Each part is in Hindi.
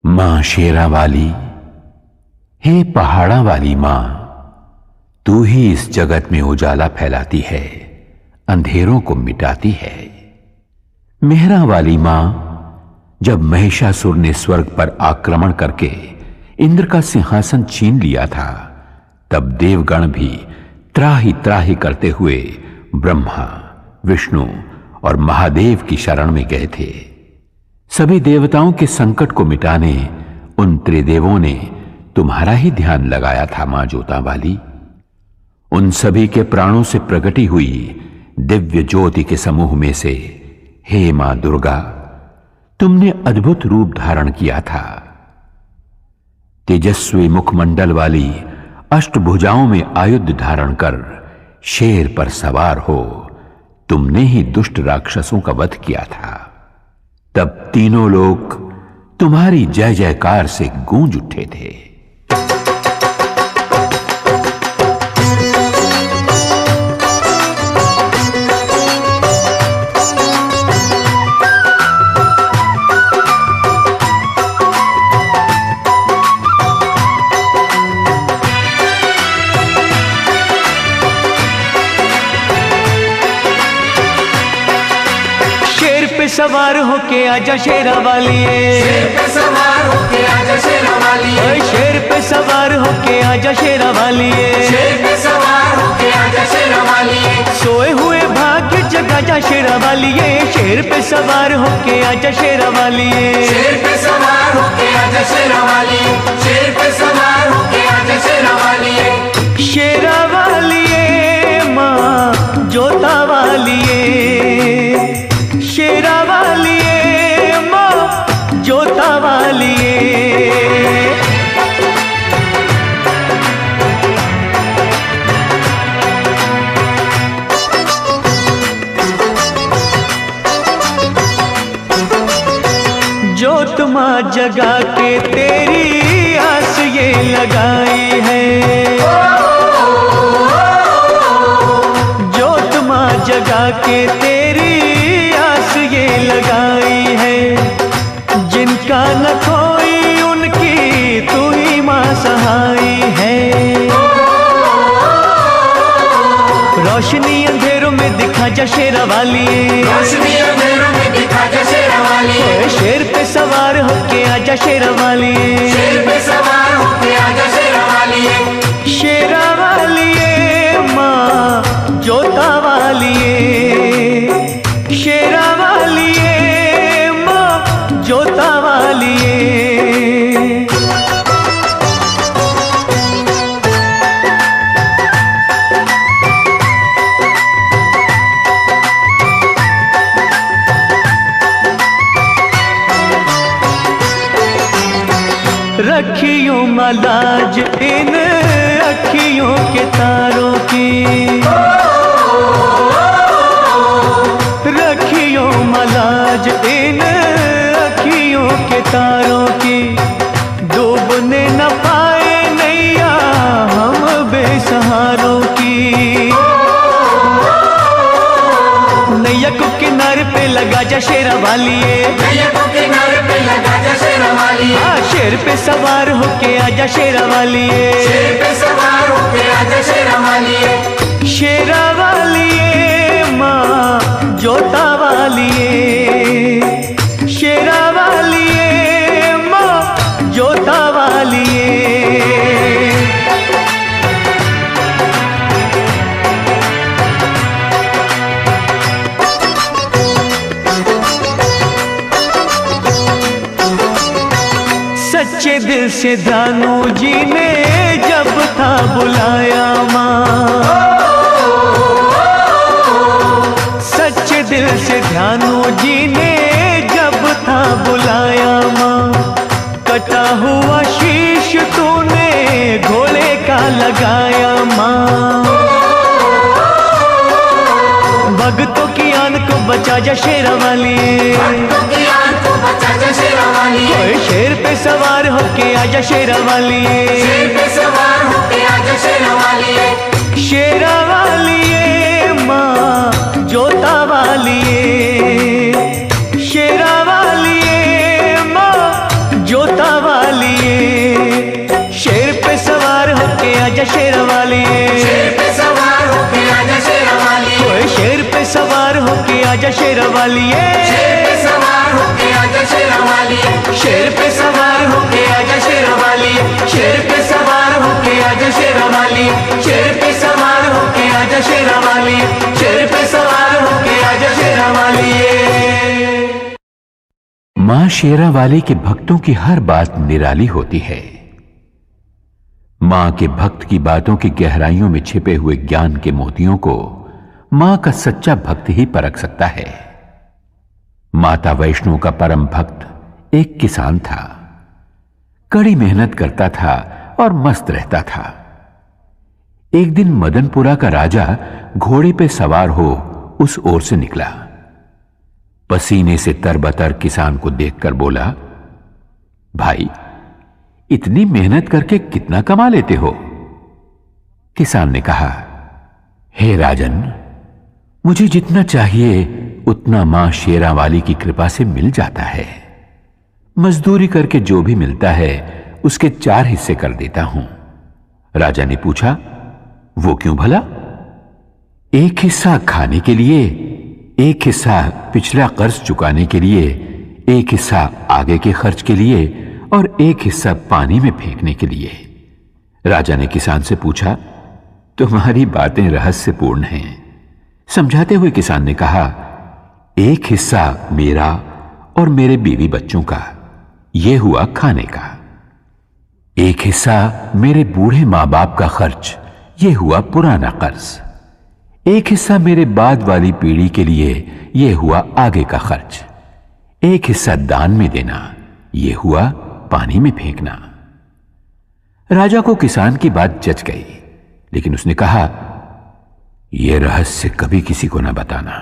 मां शेरा वाली, हे पहाड़ा वाली मां, तू ही इस जगत में उजाला फैलाती है, अंधेरों को मिटाती है। मेहरा वाली मां, जब महिषासुर ने स्वर्ग पर आक्रमण करके इंद्र का सिंहासन छीन लिया था, तब देवगण भी त्राही त्राही करते हुए ब्रह्मा, विष्णु और महादेव की शरण में गए थे। सभी देवताओं के संकट को मिटाने उन त्रिदेवों ने तुम्हारा ही ध्यान लगाया था मां जोता वाली। उन सभी के प्राणों से प्रकटी हुई दिव्य ज्योति के समूह में से हे मां दुर्गा, तुमने अद्भुत रूप धारण किया था। तेजस्वी मुखमंडल वाली अष्टभुजाओं में आयुध धारण कर शेर पर सवार हो तुमने ही दुष्ट राक्षसों का वध किया था। तब तीनों लोग तुम्हारी जय जयकार से गूंज उठे थे। सवार होके आजा शेरा वाली, शेर पे सवार होके आजा शेरा वाली, शेर पे सवार होके आजा शेरा वाली, शेर पे सवार होके आजा शेरा वाली, सोए हुए भाग्य जगा जा शेरा वाली, शेर पे सवार होके आजा शेरा वाली, शेर पे सवार होके आजा शेरा वाली, शेर पे सवार होके आजा शेरा वाली, शेरा वाली माँ जोता वाली, शेरा वाली माँ जोता वाली। जोत माँ जगा के तेरी आस ये लगाई है, जोत माँ जगा के तेरी ये लगाई है। जिनका न कोई उनकी तू ही मां सहाई है। रोशनी अंधेरों में दिखा जा शेरा वाली, रोशनी अंधेरों में दिखा जा शेरा वाली, शेर पे सवार होके आजा शेरा वाली, शेर पे सवार होके आजा शेरा वाली, शेरा वाली मां जोता वाली, शेरा वाली मां जोता वाली। रखियो मलाज इन अखियों के तारों की, रखियो मलाज इन अखियों के तारों की, डूबने न पाए नैया हम बेसहारों की। नैया को किनारे पे लगा जा शेरा वाली, नैया को किनारे पे लगा जा शेरा वाली, शेर पे सवार होके आजा शेरा वाली, शेर पे सवार होके आजा शेरा वाली, शेरा वाली माँ जोता वाली, शेरा वाली माँ जोता वाली। सच्चे दिल से दानू जी ने जब था बुलाया माँ, सच्चे दिल से ध्यानु जी ने जब था बुलाया माँ, कटा हुआ शीश तूने घोड़े का लगाया माँ। भक्तों की आन को बचा जा शेरा वाली, भक्तों की आन को बचा जा शेरा वाली, शेर पे सवार होके आजा शेरा वाली, शेर पे सवार होके आजा शेरा वाली, शेरा वाली माँ जोता वाली, शेरा वाली माँ जोता आजा शेरवालिए, शेर पे सवार होके आजा शेरवालिए, शेर पे सवार होके आजा शेरवालिए, शेर पे सवार होके आजा शेरवालिए, शेर पे सवार होके आजा शेरवालिए, शेर पे सवार होके आजा शेरवालिए। मां शेरावाली के भक्तों की हर बात निराली होती है। मां के भक्त की बातों की गहराइयों में छिपे हुए ज्ञान के मोतियों को मां का सच्चा भक्त ही परख सकता है। माता वैष्णो का परम भक्त एक किसान था। कड़ी मेहनत करता था और मस्त रहता था। एक दिन मदनपुरा का राजा घोड़े पे सवार हो उस ओर से निकला। पसीने से तरबतर किसान को देखकर बोला, भाई, इतनी मेहनत करके कितना कमा लेते हो? किसान ने कहा, हे राजन, मुझे जितना चाहिए उतना मां शेरावाली की कृपा से मिल जाता है। मजदूरी करके जो भी मिलता है उसके 4 हिस्से कर देता हूं। राजा ने पूछा, वो क्यों भला? 1 हिस्सा खाने के लिए, 1 हिस्सा पिछला कर्ज चुकाने के लिए, 1 हिस्सा आगे के खर्च के लिए और 1 हिस्सा पानी में फेंकने के लिए। राजा ने किसान से पूछा, तुम्हारी बातें रहस्यपूर्ण हैं। समझाते हुए किसान ने कहा, 1 हिस्सा मेरा और मेरे बीवी बच्चों का, यह हुआ खाने का। 1 हिस्सा मेरे बूढ़े मां बाप का खर्च, यह हुआ पुराना कर्ज। 1 हिस्सा मेरे बाद वाली पीढ़ी के लिए, यह हुआ आगे का खर्च। 1 हिस्सा दान में देना, यह हुआ पानी में फेंकना। राजा को किसान की बात जच गई, लेकिन उसने कहा, यह रहस्य कभी किसी को ना बताना,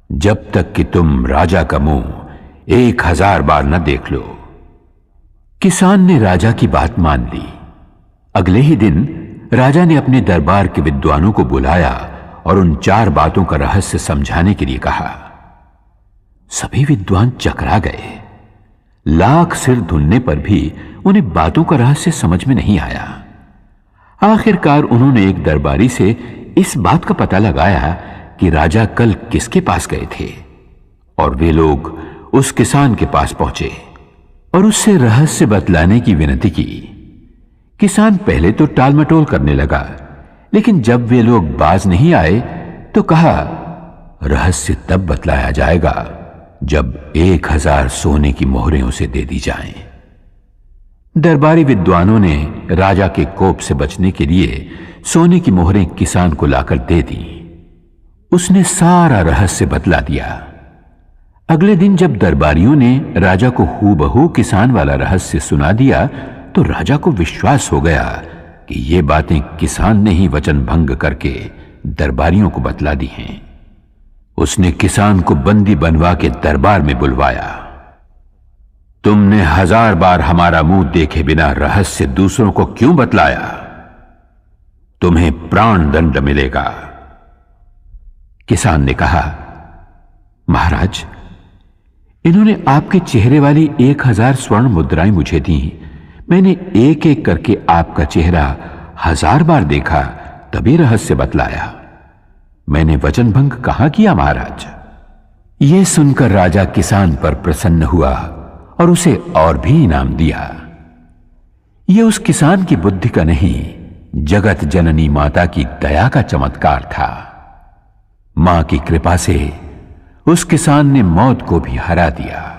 जब तक कि तुम राजा का मुंह 1000 बार न देख लो। किसान ने राजा की बात मान ली। अगले ही दिन राजा ने अपने दरबार के विद्वानों को बुलाया और उन 4 बातों का रहस्य समझाने के लिए कहा। सभी विद्वान चकरा गए। लाख सिर धुलने पर भी उन्हें बातों का रहस्य समझ में नहीं आया। आखिरकार उन्होंने एक दरबारी से इस बात का पता लगाया कि राजा कल किसके पास गए थे, और वे लोग उस किसान के पास पहुंचे और उससे रहस्य बतलाने की विनती की। किसान पहले तो टालमटोल करने लगा, लेकिन जब वे लोग बाज नहीं आए तो कहा, रहस्य तब बतलाया जाएगा जब 1000 सोने की मोहरें उसे दे दी जाएं। दरबारी विद्वानों ने राजा के कोप से बचने के लिए सोने की मोहरें किसान को लाकर दे दी। उसने सारा रहस्य बतला दिया। अगले दिन जब दरबारियों ने राजा को हूबहू किसान वाला रहस्य सुना दिया तो राजा को विश्वास हो गया कि ये बातें किसान ने ही वचन भंग करके दरबारियों को बतला दी हैं। उसने किसान को बंदी बनवा के दरबार में बुलवाया। तुमने 1000 बार हमारा मुंह देखे बिना रहस्य दूसरों को क्यों बतलाया? तुम्हें प्राण दंड मिलेगा। किसान ने कहा, महाराज, इन्होंने आपके चेहरे वाली 1000 स्वर्ण मुद्राएं मुझे दी। मैंने एक एक करके आपका चेहरा 1000 बार देखा, तभी रहस्य बतलाया। मैंने वचन भंग कहां किया महाराज? यह सुनकर राजा किसान पर प्रसन्न हुआ और उसे और भी इनाम दिया। यह उस किसान की बुद्धि का नहीं, जगत जननी माता की दया का चमत्कार था। मां की कृपा से उस किसान ने मौत को भी हरा दिया।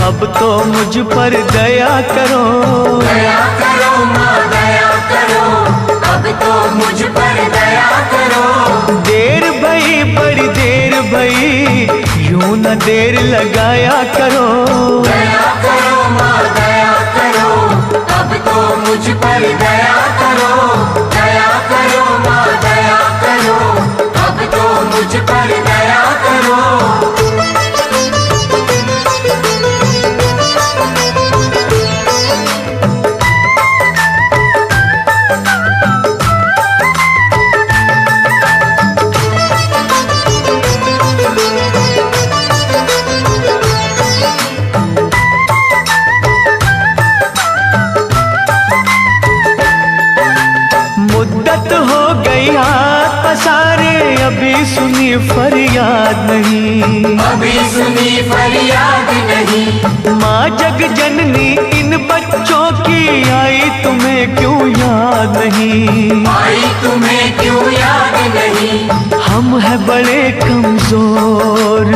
अब तो मुझ पर दया करो, दया करो माँ दया करो, अब तो मुझ पर दया करो। देर भई बड़ी देर भई, यूं न देर लगाया करो। दया करो माँ दया करो, अब तो मुझ पर दया करो। दया करो माँ दया करो, अब तो नहीं। माँ जग जननी इन बच्चों की आई तुम्हें क्यों याद नहीं? आई तुम्हें क्यों याद नहीं? हम हैं बड़े कमजोर,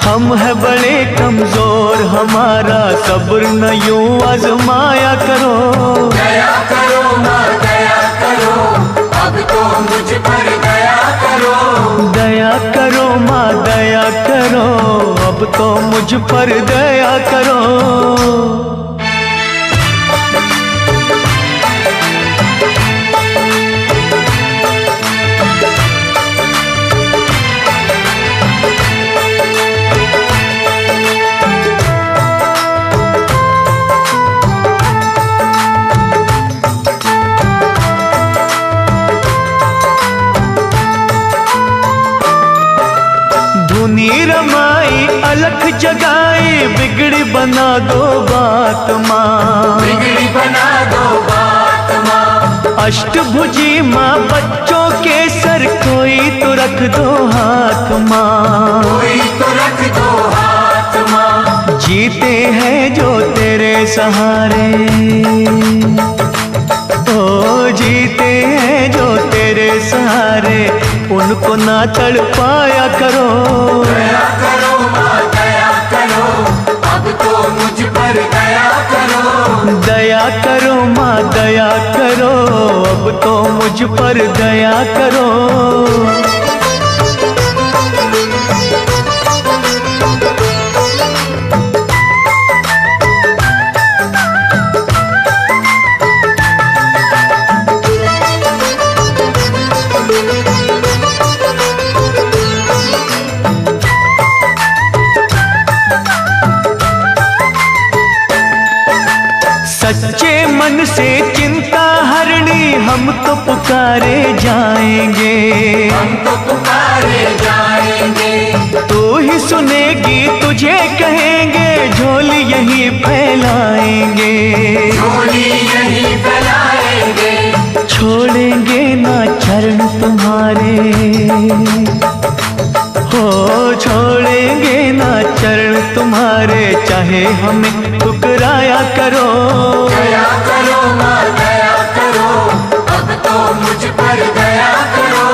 हम हैं बड़े कमजोर, हमारा सब्र न यूं आजमाया करो। दया करो माँ दया करो, अब तो मुझ पर दया करो। दया करो माँ दया करो, अब तो मुझ पर दया करो। धुनी रमाई अलख जगाई, बिगड़ी बना दो बात माँ। बिगड़ी बना दो बात माँ। अष्टभुजी माँ बच्चों के सर कोई तो रख दो हाथ माँ। कोई तो रख दो हाथ माँ। जीते हैं जो तेरे सहारे, ओ जीते हैं जो तेरे सहारे, उनको ना तड़पाया करो। दया करो माँ दया करो, अब तो मुझ पर दया करो। दया करो माँ दया करो, अब तो मुझ पर दया करो। सच्चे मन से चिंता हरणी हम तो पुकारे जाएंगे। हम तो पुकारे जाएंगे। तू ही सुनेगी तुझे कहेंगे, झोली यही फैलाएंगे। झोली यही फैलाएंगे। छोड़ेंगे ना चरण तुम्हारे, हो छोड़ेंगे ना चरण तुम्हारे, चाहे हमें ठुकराया करो। दया करो माँ दया करो, अब तो मुझ पर दया करो।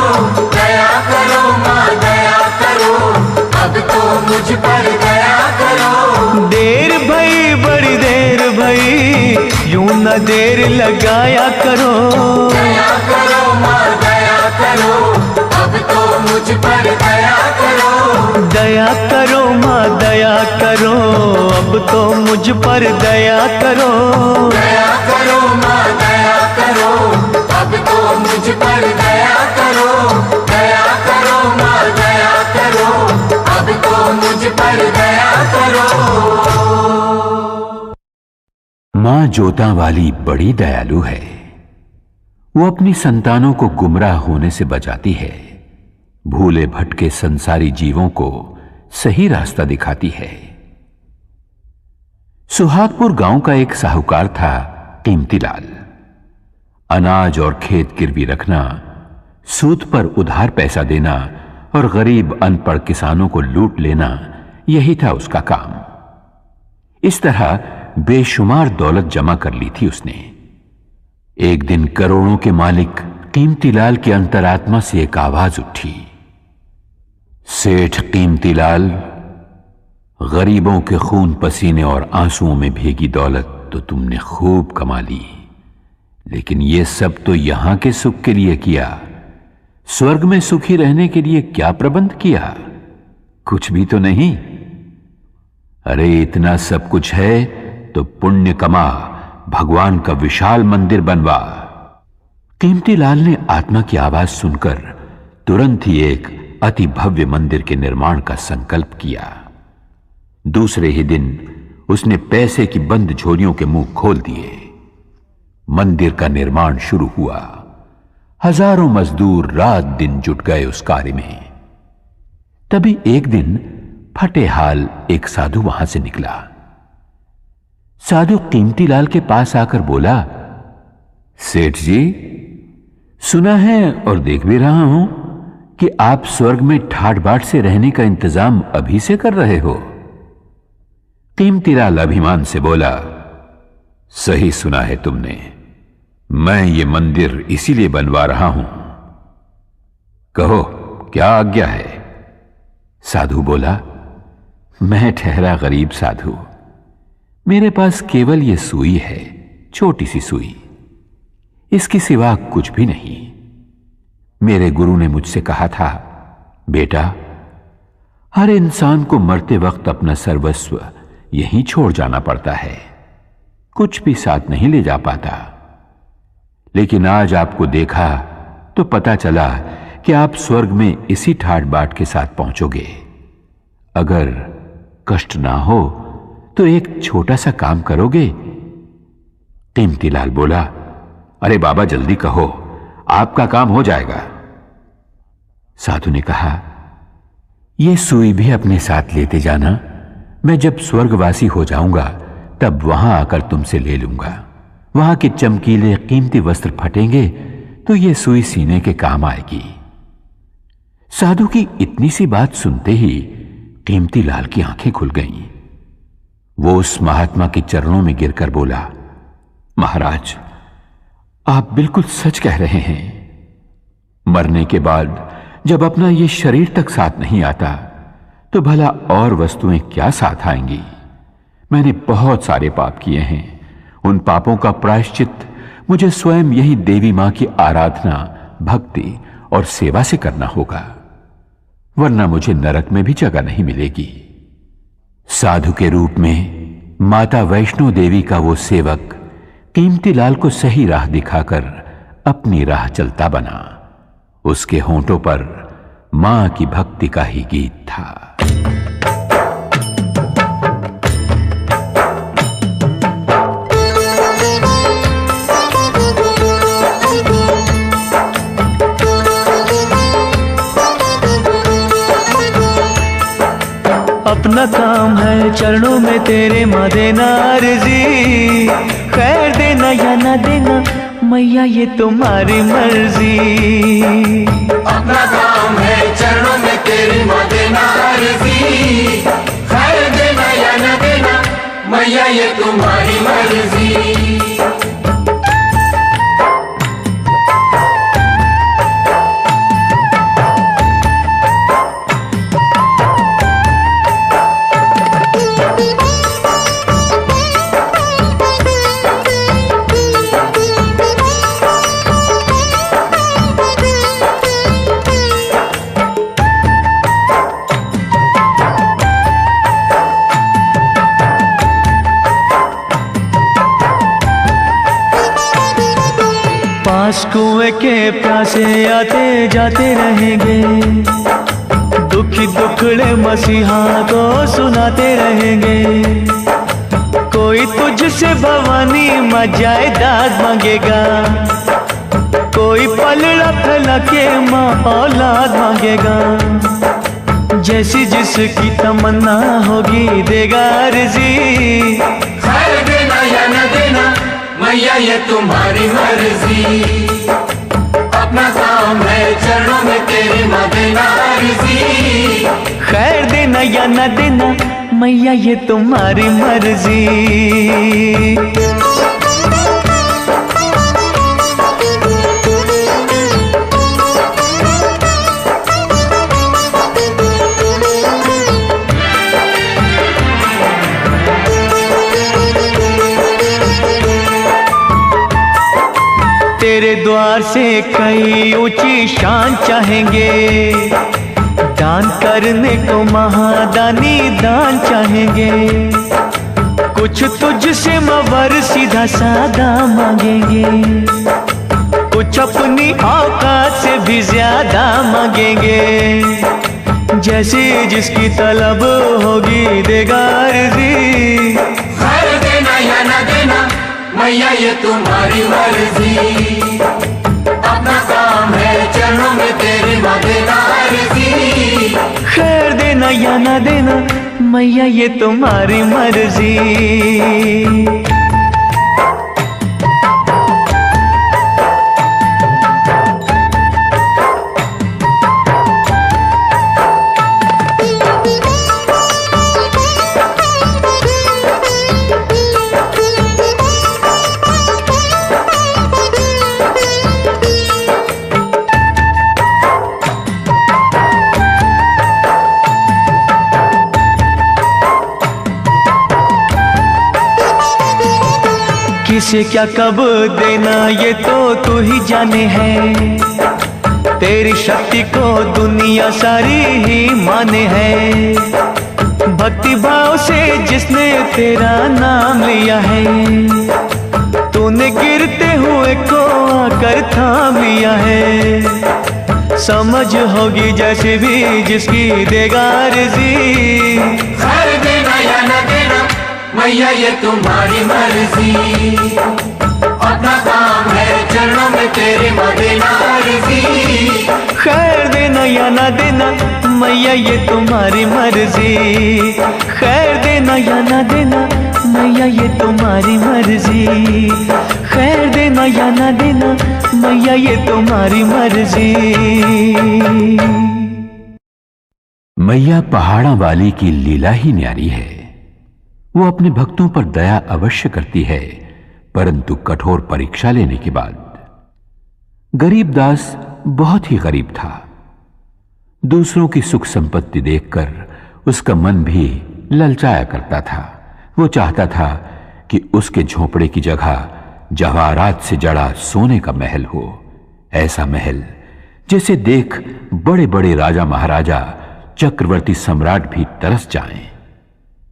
दया करो माँ दया करो, अब तो मुझ पर दया करो। देर भई बड़ी देर भई, यूं न देर लगाया करो। दया करो माँ दया करो, अब तो मुझ पर दया करो। दया करो माँ दया करो, अब तो मुझ पर दया करो। दया करो माँ दया करो, अब तो मुझ पर दया करो। दया करो माँ दया करो, अब तो मुझ पर दया करो। मां जोता वाली बड़ी दयालु है। वो अपनी संतानों को गुमराह होने से बचाती है, भूले भटके संसारी जीवों को सही रास्ता दिखाती है। सुहागपुर गांव का एक साहूकार था कीमतीलाल। अनाज और खेत गिरवी रखना, सूद पर उधार पैसा देना और गरीब अनपढ़ किसानों को लूट लेना, यही था उसका काम। इस तरह बेशुमार दौलत जमा कर ली थी उसने। एक दिन करोड़ों के मालिक कीमतीलाल की अंतरात्मा से एक आवाज उठी, सेठ कीमतीलाल, गरीबों के खून पसीने और आंसुओं में भीगी दौलत तो तुमने खूब कमा ली, लेकिन यह सब तो यहां के सुख के लिए किया, स्वर्ग में सुखी रहने के लिए क्या प्रबंध किया? कुछ भी तो नहीं। अरे इतना सब कुछ है तो पुण्य कमा, भगवान का विशाल मंदिर बनवा। कीमतीलाल ने आत्मा की आवाज सुनकर तुरंत ही एक अति भव्य मंदिर के निर्माण का संकल्प किया। दूसरे ही दिन उसने पैसे की बंद झोलियों के मुंह खोल दिए। मंदिर का निर्माण शुरू हुआ। हजारों मजदूर रात दिन जुट गए उस कार्य में। तभी एक दिन फटेहाल एक साधु वहां से निकला। साधु कीमतीलाल के पास आकर बोला, सेठ जी, सुना है और देख भी रहा हूं कि आप स्वर्ग में ठाट बाट से रहने का इंतजाम अभी से कर रहे हो? कीमतीलाल अभिमान से बोला, सही सुना है तुमने, मैं ये मंदिर इसीलिए बनवा रहा हूं। कहो क्या आज्ञा है? साधु बोला, मैं ठहरा गरीब साधु, मेरे पास केवल ये सुई है, छोटी सी सुई, इसके सिवा कुछ भी नहीं। मेरे गुरु ने मुझसे कहा था, बेटा, हर इंसान को मरते वक्त अपना सर्वस्व यहीं छोड़ जाना पड़ता है, कुछ भी साथ नहीं ले जा पाता। लेकिन आज आपको देखा तो पता चला कि आप स्वर्ग में इसी ठाट बाट के साथ पहुंचोगे। अगर कष्ट ना हो तो एक छोटा सा काम करोगे? कीमतीलाल बोला, अरे बाबा जल्दी कहो, आपका काम हो जाएगा। साधु ने कहा, यह सुई भी अपने साथ लेते जाना, मैं जब स्वर्गवासी हो जाऊंगा तब वहां आकर तुमसे ले लूंगा। वहां के चमकीले कीमती वस्त्र फटेंगे तो यह सुई सीने के काम आएगी। साधु की इतनी सी बात सुनते ही कीमतीलाल की आंखें खुल गईं। वो उस महात्मा के चरणों में गिरकर बोला, महाराज, आप बिल्कुल सच कह रहे हैं। मरने के बाद जब अपना ये शरीर तक साथ नहीं आता तो भला और वस्तुएं क्या साथ आएंगी? मैंने बहुत सारे पाप किए हैं। उन पापों का प्रायश्चित मुझे स्वयं यही देवी मां की आराधना, भक्ति और सेवा से करना होगा, वरना मुझे नरक में भी जगह नहीं मिलेगी। साधु के रूप में माता वैष्णो देवी का वो सेवक कीमतीलाल को सही राह दिखाकर अपनी राह चलता बना। उसके होंठों पर मां की भक्ति का ही गीत था। अपना काम है चरणों में तेरे माँ देना अर्जी, खैर देना या ना देना मैया ये तुम्हारी मर्जी। अपना काम है चरणों में तेरी माँ देना अर्जी, खैर देना या न देना मैया ये तुम्हारी मर्जी। पास कुएं के प्यासे आते जाते रहेंगे, दुखी दुखड़े मसीहा को सुनाते रहेंगे। कोई तुझसे भवानी मां जायदाद मांगेगा, कोई पलड़ा फैला के मां औलाद मांगेगा। जैसी जिसकी तमन्ना होगी देगा अर्जी, खैर देना या न देना मैया ये तुम्हारी मर्जी। अपना काम है चरणों में तेरी माँ देना अर्जी, खैर देना या न देना मैया ये तुम्हारी मर्जी। तेरे द्वार से कई ऊंची शान चाहेंगे, दान करने को महादानी दान चाहेंगे। कुछ तुझसे मवर सीधा सादा मांगेंगे, कुछ अपनी औकात से भी ज्यादा मांगेंगे। जैसी जिसकी तलब होगी देगा अर्जी, खैर देना या न देना मैया ये तुम्हारी मर्जी। अपना काम है चरणों में तेरी माँ देना अर्जी, खैर देना या ना देना मैया ये तुम्हारी मर्जी। किसे क्या कब देना ये तो तू ही जाने है। तेरी शक्ति को दुनिया सारी ही माने है। भक्ति भाव से जिसने तेरा नाम लिया है, तूने गिरते हुए को आकर थाम लिया है। समझ होगी जैसे भी जिसकी देगा अर्जी। खैर देना या न देना मैया ये तुम्हारी मर्जी। अपना काम है चरणों में तेरे माँ देना अर्जी। खैर देना या ना देना मैया ये तुम्हारी मर्जी। खैर देना या ना देना मैया ये तुम्हारी मर्जी। खैर देना या ना देना मैया ये तुम्हारी मर्जी। मैया पहाड़ों वाली की लीला ही न्यारी है। वो अपने भक्तों पर दया अवश्य करती है, परंतु कठोर परीक्षा लेने के बाद। गरीबदास बहुत ही गरीब था। दूसरों की सुख संपत्ति देखकर उसका मन भी ललचाया करता था। वो चाहता था कि उसके झोपड़े की जगह जवाहरात से जड़ा सोने का महल हो। ऐसा महल जिसे देख बड़े बड़े राजा महाराजा, चक्रवर्ती सम्राट भी तरस जाएं।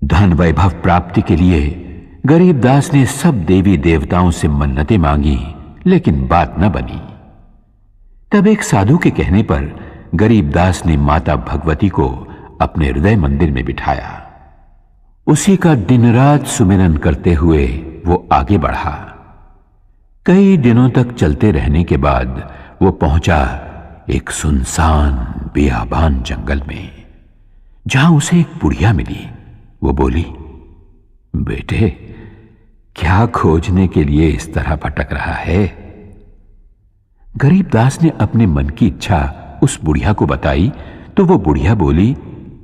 धन वैभव प्राप्ति के लिए गरीबदास ने सब देवी देवताओं से मन्नतें मांगी, लेकिन बात न बनी। तब एक साधु के कहने पर गरीबदास ने माता भगवती को अपने हृदय मंदिर में बिठाया। उसी का दिन रात सुमिरन करते हुए वो आगे बढ़ा। कई दिनों तक चलते रहने के बाद वो पहुंचा एक सुनसान बियाबान जंगल में, जहां उसे एक बुढ़िया मिली। वो बोली, बेटे क्या खोजने के लिए इस तरह भटक रहा है? गरीबदास ने अपने मन की इच्छा उस बुढ़िया को बताई तो वो बुढ़िया बोली,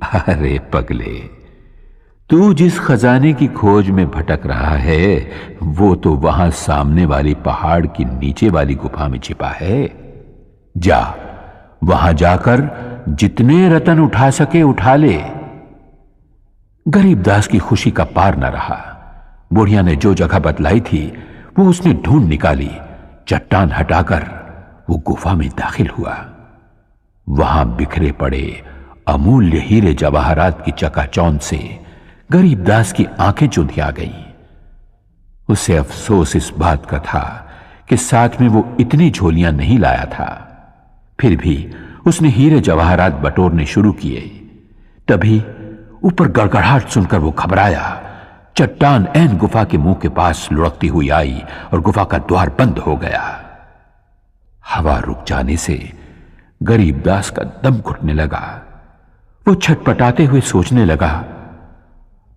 अरे पगले, तू जिस खजाने की खोज में भटक रहा है वो तो वहां सामने वाली पहाड़ की नीचे वाली गुफा में छिपा है। जा, वहां जाकर जितने रतन उठा सके उठा ले। गरीबदास की खुशी का पार न रहा। बुढ़िया ने जो जगह बतलाई थी वो उसने ढूंढ निकाली। चट्टान हटाकर वो गुफा में दाखिल हुआ। वहां बिखरे पड़े अमूल्य हीरे जवाहरात की चकाचौंध से गरीबदास की आंखें चुंधिया गईं। उसे अफसोस इस बात का था कि साथ में वो इतनी झोलियां नहीं लाया था। फिर भी उसने हीरे जवाहरात बटोरने शुरू किए। तभी ऊपर गड़गड़ाहट सुनकर वो घबराया। चट्टान ऐन गुफा के मुंह के पास लुढ़कती हुई आई और गुफा का द्वार बंद हो गया। हवा रुक जाने से गरीबदास का दम घुटने लगा। वो छटपटाते हुए सोचने लगा,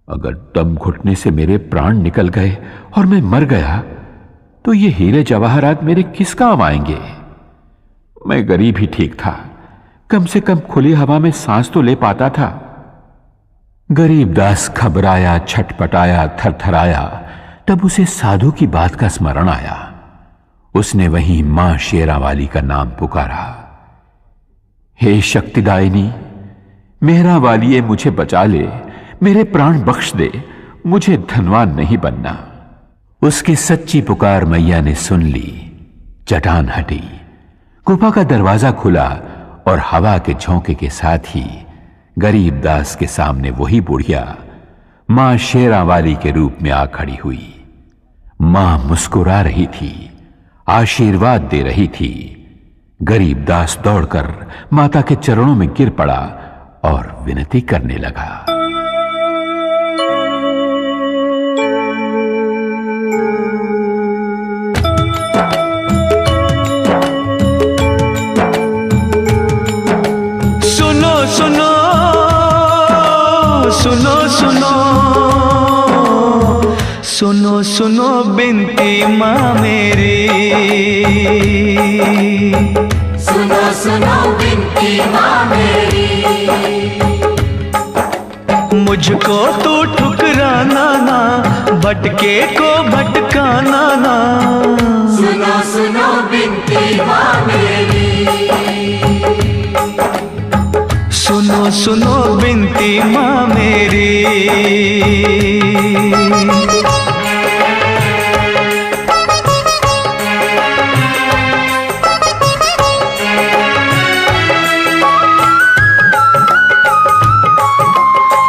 अगर दम घुटने से मेरे प्राण निकल गए और मैं मर गया तो ये हीरे जवाहरात मेरे किस काम आएंगे? मैं गरीब ही ठीक था, कम से कम खुली हवा में सांस तो ले पाता था। गरीबदास घबराया, छटपटाया, थरथराया। तब उसे साधु की बात का स्मरण आया। उसने वहीं मां शेरावाली का नाम पुकारा, हे शक्तिदायिनी, मेहरा वालिए मुझे बचा ले, मेरे प्राण बख्श दे, मुझे धनवान नहीं बनना। उसकी सच्ची पुकार मैया ने सुन ली। चट्टान हटी, गुफा का दरवाजा खुला और हवा के झोंके के साथ ही गरीबदास के सामने वही बुढ़िया मां शेरावाली के रूप में आ खड़ी हुई। मां मुस्कुरा रही थी, आशीर्वाद दे रही थी। गरीबदास दौड़कर माता के चरणों में गिर पड़ा और विनती करने लगा। सुनो सुनो सुनो सुनो सुनो सुनो बिनती माँ मेरी, सुनो सुनो बिनती माँ मेरी। मुझको तो ठुकराना ना, भटके को भटकाना ना। सुनो सुनो बिनती माँ मेरी। सुनो सुनो बिनती माँ मेरी।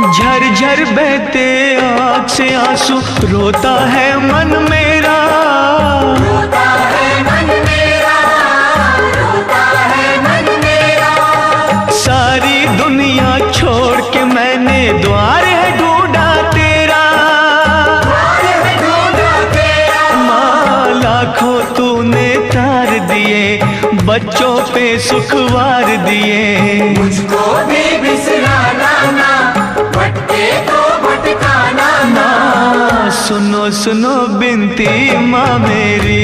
झरझर बहते आँख से आंसू, रोता है मन मेरा, रोता है मन मेरा, रोता है मन मेरा। सारी दुनिया छोड़ के मैंने द्वार है ढूंढा तेरा, द्वार है ढूंढा तेरा। माँ लाखों तूने तार दिए, बच्चों पे सुखवार दिए, मुझको भी बिसराना ना, भटके तो भटकाना ना। सुनो सुनो बिनती माँ मेरी,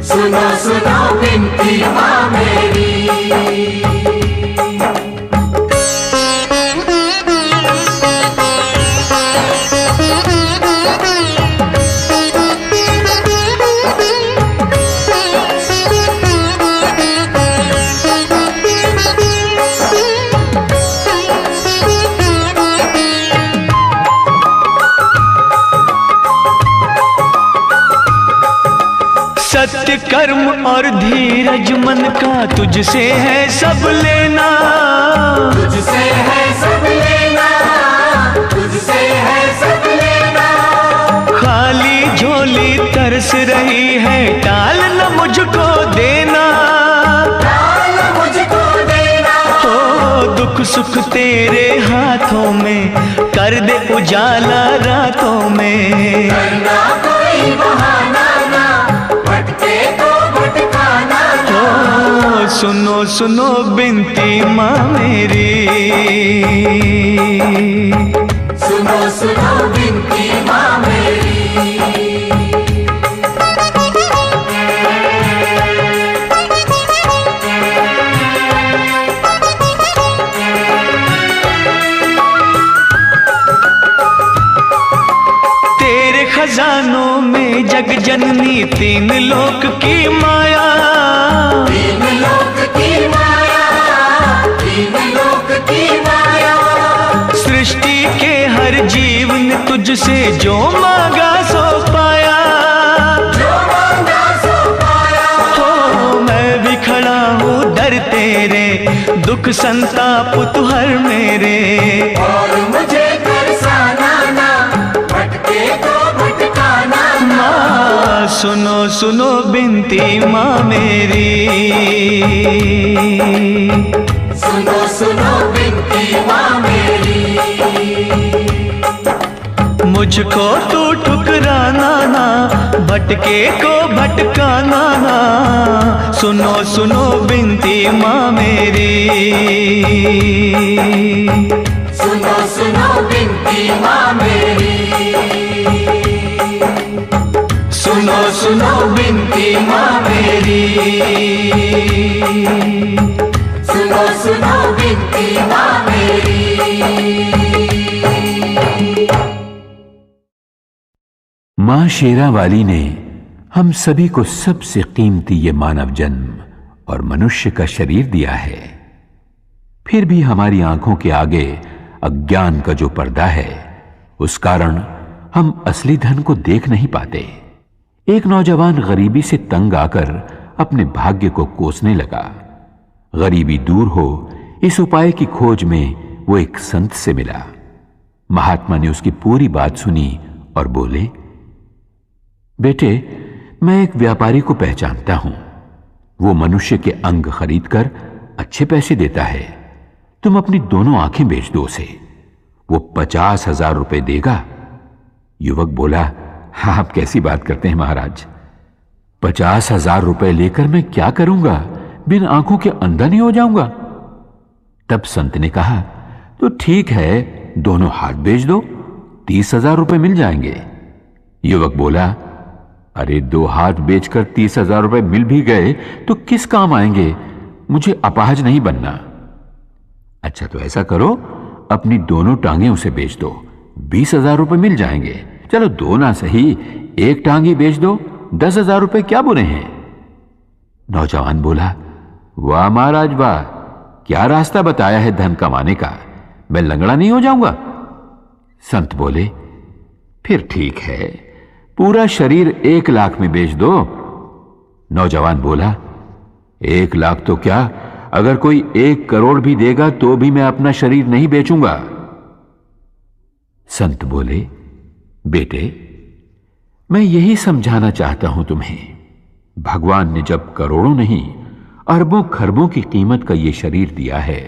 सुनो सुनो बिनती माँ मेरी। सत्य कर्म और धीरज मन का तुझसे है सब लेना, तुझसे है सब लेना, तुझसे है सब लेना। खाली झोली तरस रही है, टाल न मुझको देना, टाल मुझको देना। हो दुख सुख तेरे हाथों में, कर दे उजाला रातों में, करना कोई बहाना ना, भटके तो भटकाना ना। सुनो सुनो बिनती माँ मेरी, सुनो सुनो बिनती माँ मेरी। तेरे खजानों में जग जननी, तीन लोक की माया, तीन लोक की माया, तीन लोक की माया। सृष्टि के हर जीव ने तुझसे जो मांगा सो पाया, जो मांगा सो पाया। हो मैं भी खड़ा हूँ दर तेरे, दुख संताप तू हर मेरे, और मुझे तरसाना ना, भटके तो भटकाना ना। माँ सुनो सुनो बिनती माँ मेरी, सुनो सुनो बिनती माँ मेरी। मुझको तू ठुकराना ना, भटके को भटकाना ना, सुनो सुनो बिनती माँ मेरी, सुनो सुनो बिनती माँ मेरी। सुनो सुनो बिनती माँ मेरी, सुनो सुनो बिनती माँ मेरी। मां शेरा वाली ने हम सभी को सबसे कीमती ये मानव जन्म और मनुष्य का शरीर दिया है। फिर भी हमारी आंखों के आगे अज्ञान का जो पर्दा है, उस कारण हम असली धन को देख नहीं पाते। एक नौजवान गरीबी से तंग आकर अपने भाग्य को कोसने लगा। गरीबी दूर हो, इस उपाय की खोज में वो एक संत से मिला। महात्मा ने उसकी पूरी बात सुनी और बोले, बेटे, मैं एक व्यापारी को पहचानता हूं। वो मनुष्य के अंग खरीदकर अच्छे पैसे देता है। तुम अपनी दोनों आंखें बेच दो उसे, वो 50,000 रुपए देगा। युवक बोला, हाँ, आप कैसी बात करते हैं महाराज, 50,000 रुपए लेकर मैं क्या करूंगा? बिन आंखों के अंधा नहीं हो जाऊंगा। तब संत ने कहा, तो ठीक है, दोनों हाथ बेच दो, 30,000 रुपए मिल जाएंगे। युवक बोला, अरे 2 हाथ बेचकर 30,000 रुपए मिल भी गए तो किस काम आएंगे? मुझे अपाहज नहीं बनना। अच्छा, तो ऐसा करो, अपनी दोनों टांगें उसे बेच दो, 20,000 रुपए मिल जाएंगे। चलो 2 ना सही, 1 टांग ही बेच दो, 10,000 रुपए क्या बुरे हैं? नौजवान बोला, वाह महाराज वाह, क्या रास्ता बताया है धन कमाने का, मैं लंगड़ा नहीं हो जाऊंगा। संत बोले, फिर ठीक है, पूरा शरीर 1 लाख में बेच दो। नौजवान बोला, 1 लाख तो क्या, अगर कोई 1 करोड़ भी देगा तो भी मैं अपना शरीर नहीं बेचूंगा। संत बोले, बेटे, मैं यही समझाना चाहता हूं तुम्हें। भगवान ने जब करोड़ों नहीं अरबों खरबों की कीमत का यह शरीर दिया है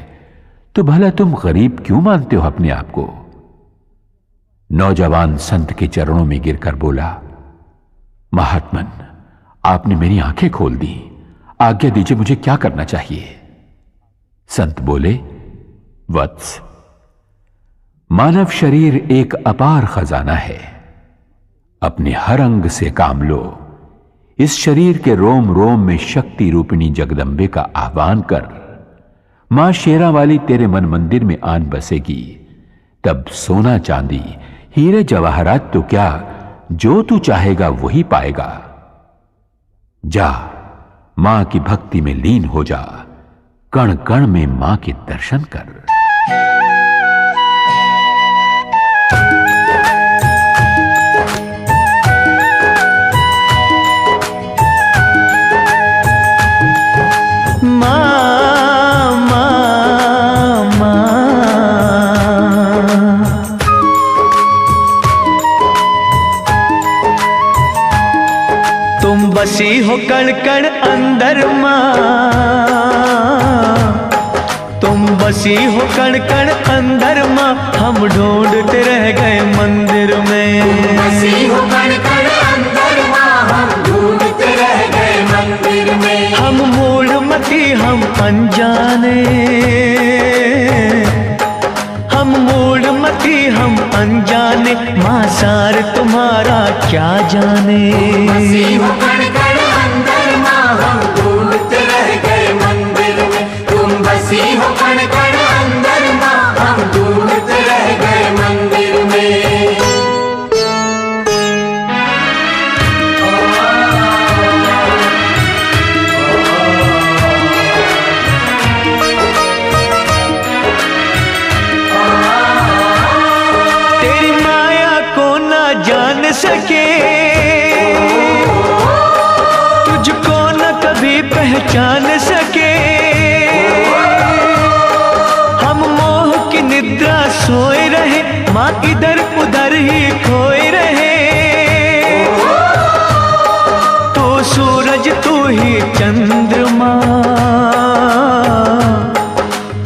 तो भला तुम गरीब क्यों मानते हो अपने आप को? नौजवान संत के चरणों में गिरकर बोला, महात्मन, आपने मेरी आंखें खोल दी, आज्ञा दीजिए, मुझे क्या करना चाहिए? संत बोले, वत्स, मानव शरीर एक अपार खजाना है। अपने हर अंग से काम लो। इस शरीर के रोम रोम में शक्ति रूपिणी जगदंबे का आह्वान कर। मां शेरा वाली तेरे मन मंदिर में आन बसेगी। तब सोना चांदी हीरे जवाहरात तो क्या, जो तू चाहेगा वही पाएगा। जा, मां की भक्ति में लीन हो जा। कण कण में मां के दर्शन कर। बसी हो कण कण अंदर माँ, तुम बसी हो कण कण अंदर माँ, हम ढूंढते रह गए मंदिर में। बसी हो कण कण अंदर माँ, हम ढूंढते रह गए मंदिर में। हम मूढ़मती, हम अनजाने, हम मूढ़मती, हम अनजाने, माँ सार तुम्हारा क्या जाने। बसी हो कण कण अंदर माँ, हम ढूंढते रह गए मंदिर में। तुम बसी हो कण कण अंदर माँ, हम ढूंढते रह गए मंदिर में। तेरी माया को ना जान सके, तुझको न कभी पहचान सके। हम मोह की निद्रा सोए रहे, माँ इधर उधर ही खोए रहे। तू सूरज, तू ही चंद्रमा,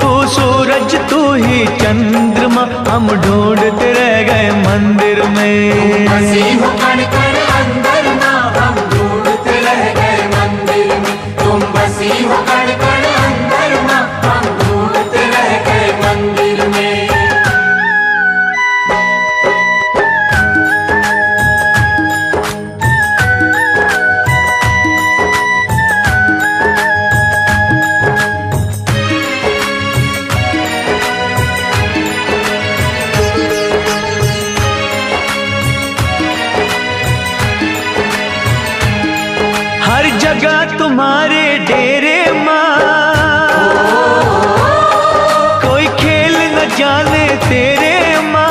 तू सूरज, तू ही चंद्रमा, हम ढूंढते रह गए मंदिर में। बसी हो कण कण अंदर माँ, हम ढूंढते रह गए मंदिर में। तुम बसी हो कण कण अंदर माँ, हम ढूंढते रह गए मंदिर में। हर जगह तुम्हारे डेरे माँ, कोई खेल न जाने तेरे माँ।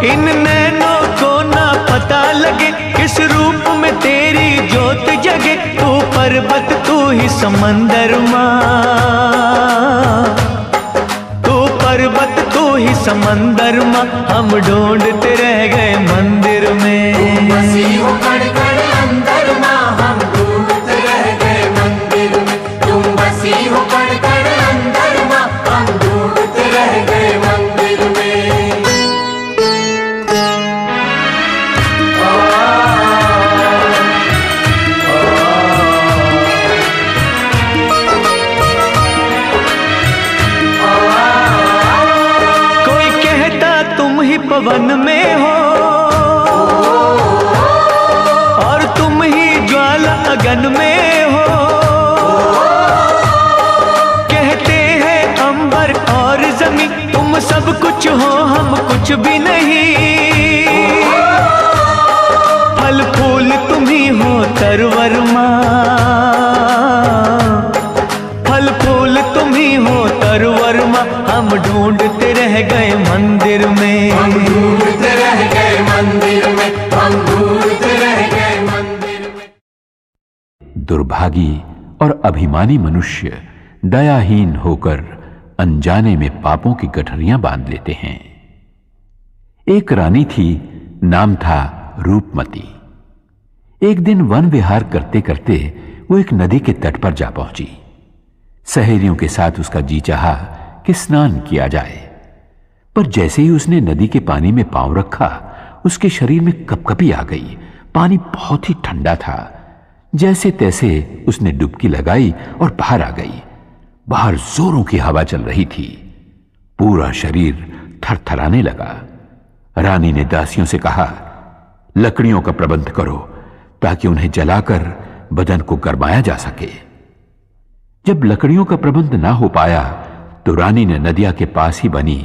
इन नैनों को ना पता लगे, किस रूप में तेरी ज्योत जगे। तू पर्वत, तू ही समंदर माँ, तू पर्वत, तू ही समंदर माँ, हम ढूंढते रह गए मंदिर में। बसी हो कण कण अंदर माँ, हम ढूंढते रह गए मंदिर में। तुम बसी हो कण कण अंदर माँ, हम ढूंढते रह गए मंदिर में। कोई कहता तुम ही पवन में हो, और तुम ही ज्वाला अगन में हो। कहते हैं अंबर और जमीन, तुम सब कुछ हो, हम कुछ भी नहीं। फल फूल तुम ही हो तरवर माँ, फल फूल तुम ही हो तरवर माँ, हम ढूंढते रह गए मंदिर में। हम ढूंढते रह गए मंदिर में, हम ढूंढते रह गए मंदिर में। दुर्भागी और अभिमानी मनुष्य दयाहीन होकर अनजाने में पापों की गठरियां बांध लेते हैं। एक रानी थी, नाम था रूपमती। एक दिन वन विहार करते करते वो एक नदी के तट पर जा पहुंची। सहेलियों के साथ उसका जी चाहा कि स्नान किया जाए, पर जैसे ही उसने नदी के पानी में पांव रखा, उसके शरीर में कपकपी आ गई। पानी बहुत ही ठंडा था। जैसे तैसे उसने डुबकी लगाई और बाहर आ गई। बाहर जोरों की हवा चल रही थी। पूरा शरीर थरथराने लगा। रानी ने दासियों से कहा, लकड़ियों का प्रबंध करो ताकि उन्हें जलाकर बदन को गरमाया जा सके। जब लकड़ियों का प्रबंध ना हो पाया तो रानी ने नदिया के पास ही बनी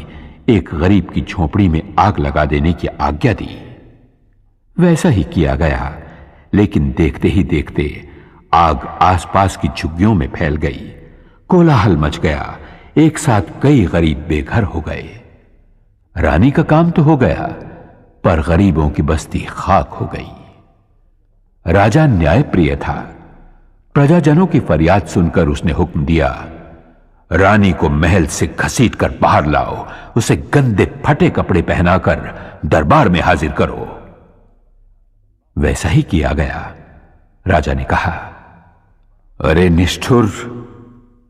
एक गरीब की झोपड़ी में आग लगा देने की आज्ञा दी। वैसा ही किया गया, लेकिन देखते ही देखते आग आसपास की झुग्गियों में फैल गई। कोलाहल मच गया। एक साथ कई गरीब बेघर हो गए। रानी का काम तो हो गया, पर गरीबों की बस्ती खाक हो गई। राजा न्यायप्रिय था। प्रजाजनों की फरियाद सुनकर उसने हुक्म दिया, रानी को महल से घसीटकर बाहर लाओ, उसे गंदे फटे कपड़े पहनाकर दरबार में हाजिर करो। वैसा ही किया गया। राजा ने कहा, अरे निष्ठुर,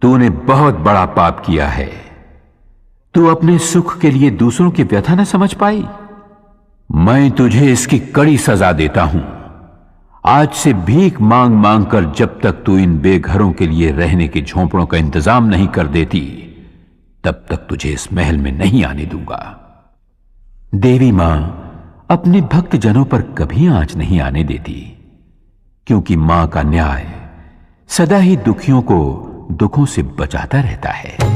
तूने बहुत बड़ा पाप किया है। तू अपने सुख के लिए दूसरों की व्यथा न समझ पाई। मैं तुझे इसकी कड़ी सजा देता हूं। आज से भीख मांग मांग कर जब तक तू इन बेघरों के लिए रहने के झोंपड़ों का इंतजाम नहीं कर देती, तब तक तुझे इस महल में नहीं आने दूंगा। देवी मां अपने भक्त जनों पर कभी आंच नहीं आने देती, क्योंकि मां का न्याय सदा ही दुखियों को दुखों से बचाता रहता है।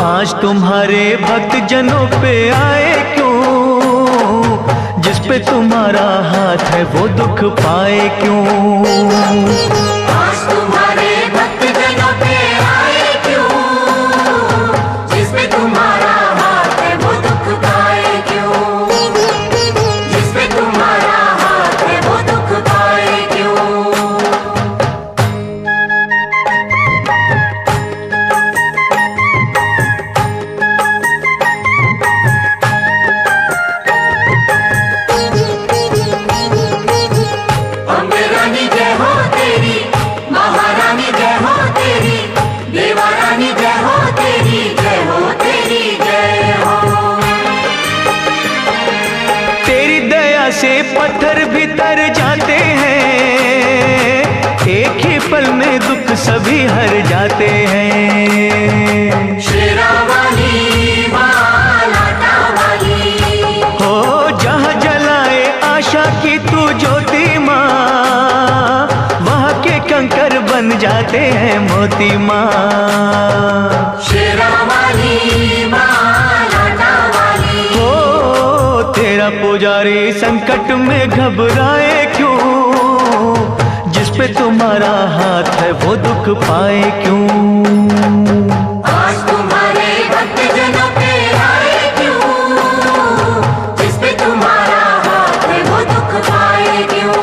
आज तुम्हारे भक्त जनों पे आए क्यों? जिस पे तुम्हारा हाथ है वो दुख पाए क्यों? आज तुम्हारे भक्त जनों पे आए क्यों? जिस पे तुम्हारा हाथ है वो दुख पाए क्यों? जिस पे तुम्हारा हाथ है वो दुख पाए क्यों? से पत्थर भी तर जाते हैं, एक ही पल में दुख सभी हर जाते हैं। शेरा वाली मां, लाटा वाली हो जहाँ जलाए आशा की तू ज्योति माँ, वहाँ के कंकर बन जाते हैं मोती माँ। शेरा वाली मां, लाटा वाली हो तेरा पुजारी संकट में घबराए क्यों? जिस पे तुम्हारा हाथ है वो दुख पाए क्यों? आज तुम्हारे भक्त जनों पे आए क्यों? जिस पे तुम्हारा हाथ है वो दुख पाए क्यों?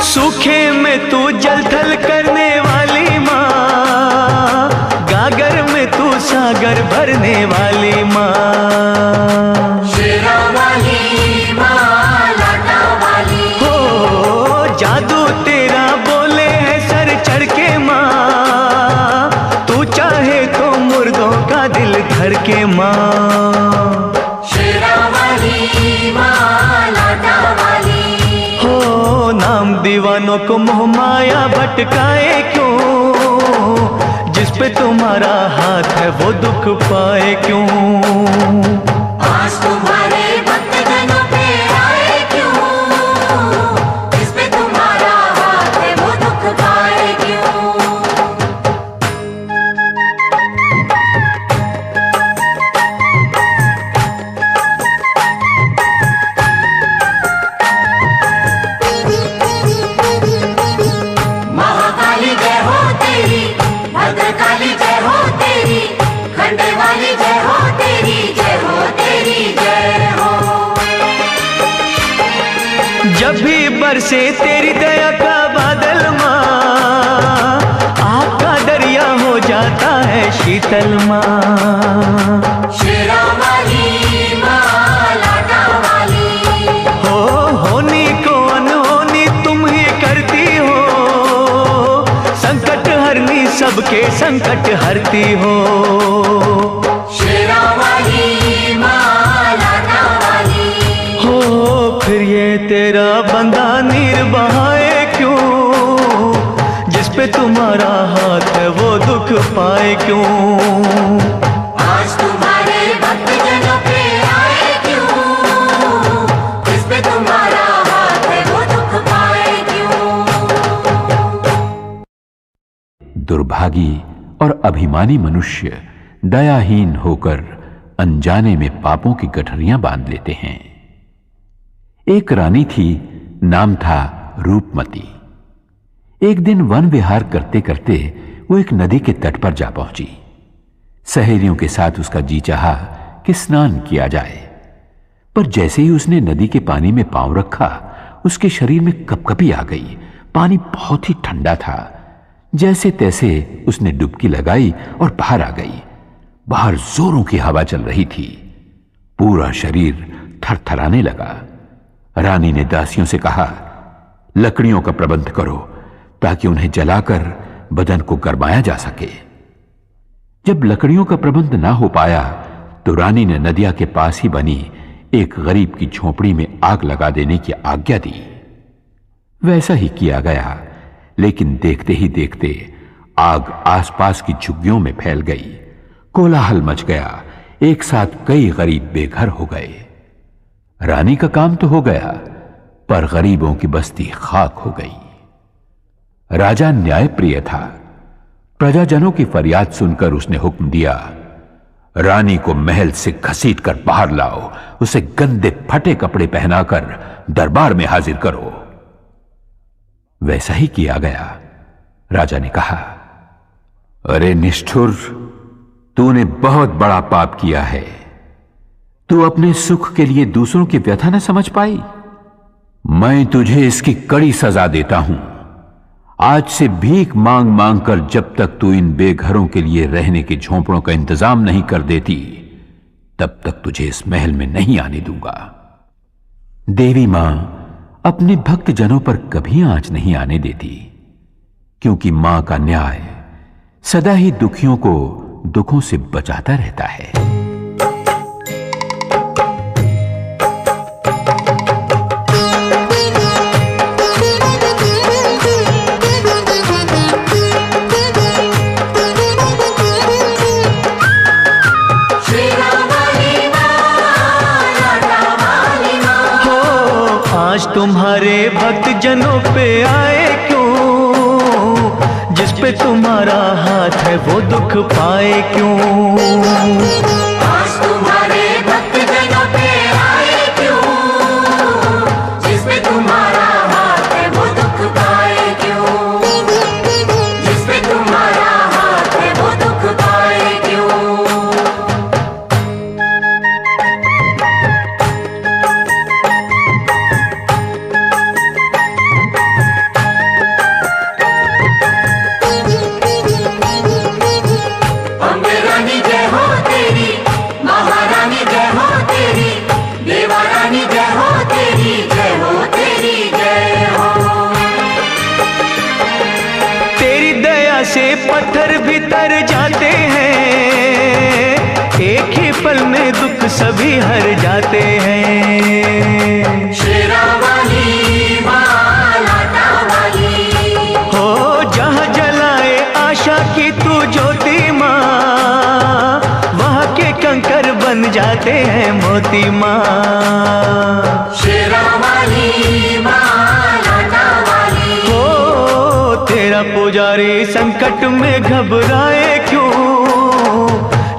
सूखे में तू जल थल करने वाली माँ, गागर में तू सागर भरने वाली माँ। शेरा वाली मां, लाटा वाली हो जादू तेरा बोले है सर चढ़ के माँ, तू चाहे तो मुर्दों का दिल धर के माँ। शेरा वाली मां, लाटा वाली हो नाम दीवानों को मोह माया भटकाए क्यों? पे तुम्हारा हाथ है वो दुख पाए क्यों। आज तुम्हारे भक्त जनों पे आए क्यों, जिस पे तुम्हारा हाथ है वो दुख पाए क्यों। महाकाली जय हो तेरी, भद्रकाली जय हो तेरी, खंडे वाली जय हो तेरी, जय हो तेरी जय हो। जब भी बरसे तेरी दया का बादल माँ, आग का दरिया हो जाता है शीतल माँ। शेरा वाली माँ, लाटा वाली, हो होनी को अनहोनी तुम ही करती हो, संकट हरनी सबके संकट हरती हो। शेरा वाली माँ, लाटा वाली, हो फिर ये तेरा बंदा नीर बहाए क्यों, जिस पे तुम्हारा हाथ है वो दुख पाए क्यों। आज तुम्हारे भक्त जनों पे आए क्यों, जिस पे तुम्हारा हाथ है वो दुख पाए क्यों। दुर्भागी और अभिमानी मनुष्य दयाहीन होकर अनजाने में पापों की गठरियां बांध लेते हैं। एक रानी थी, नाम था रूपमती। एक दिन वन विहार करते करते वो एक नदी के तट पर जा पहुंची। सहेलियों के साथ उसका जी चाहा कि स्नान किया जाए, पर जैसे ही उसने नदी के पानी में पांव रखा, उसके शरीर में कपकपी आ गई। पानी बहुत ही ठंडा था। जैसे तैसे उसने डुबकी लगाई और बाहर आ गई। बाहर जोरों की हवा चल रही थी। पूरा शरीर थरथराने लगा। रानी ने दासियों से कहा, लकड़ियों का प्रबंध करो ताकि उन्हें जलाकर बदन को गरमाया जा सके। जब लकड़ियों का प्रबंध ना हो पाया तो रानी ने नदिया के पास ही बनी एक गरीब की झोपड़ी में आग लगा देने की आज्ञा दी। वैसा ही किया गया, लेकिन देखते ही देखते आग आसपास की झुग्गियों में फैल गई। कोलाहल मच गया। एक साथ कई गरीब बेघर हो गए। रानी का काम तो हो गया, पर गरीबों की बस्ती खाक हो गई। राजा न्यायप्रिय था। प्रजाजनों की फरियाद सुनकर उसने हुक्म दिया, रानी को महल से घसीटकर बाहर लाओ, उसे गंदे फटे कपड़े पहनाकर दरबार में हाजिर करो। वैसा ही किया गया। राजा ने कहा, अरे निष्ठुर, तूने बहुत बड़ा पाप किया है। तू अपने सुख के लिए दूसरों की व्यथा न समझ पाई। मैं तुझे इसकी कड़ी सजा देता हूं। आज से भीख मांग मांग कर जब तक तू इन बेघरों के लिए रहने के झोंपड़ों का इंतजाम नहीं कर देती, तब तक तुझे इस महल में नहीं आने दूंगा। देवी मां अपने भक्त जनों पर कभी आंच नहीं आने देती, क्योंकि मां का न्याय सदा ही दुखियों को दुखों से बचाता रहता है। आज तुम्हारे भक्त जनों पे आए क्यों, जिस पे तुम्हारा हाथ है वो दुख पाए क्यों। आज तुम्हारे भक्त जनों पे आए क्यों, जिस पे तुम्हारा हाथ है वो दुख पाए क्यों, जिस पे तुम्हारा हाथ है वो दुख पाए क्यों। से पत्थर भी तर जाते हैं, एक ही पल में दुख सभी हर जाते हैं। शेरा वाली मां, लाटा वाली, हो जहाँ जलाए आशा की तू ज्योति, जाते हैं मोती माँ। शेरा वाली माँ लाटा वाली। हो तेरा पुजारी संकट में घबराए क्यों,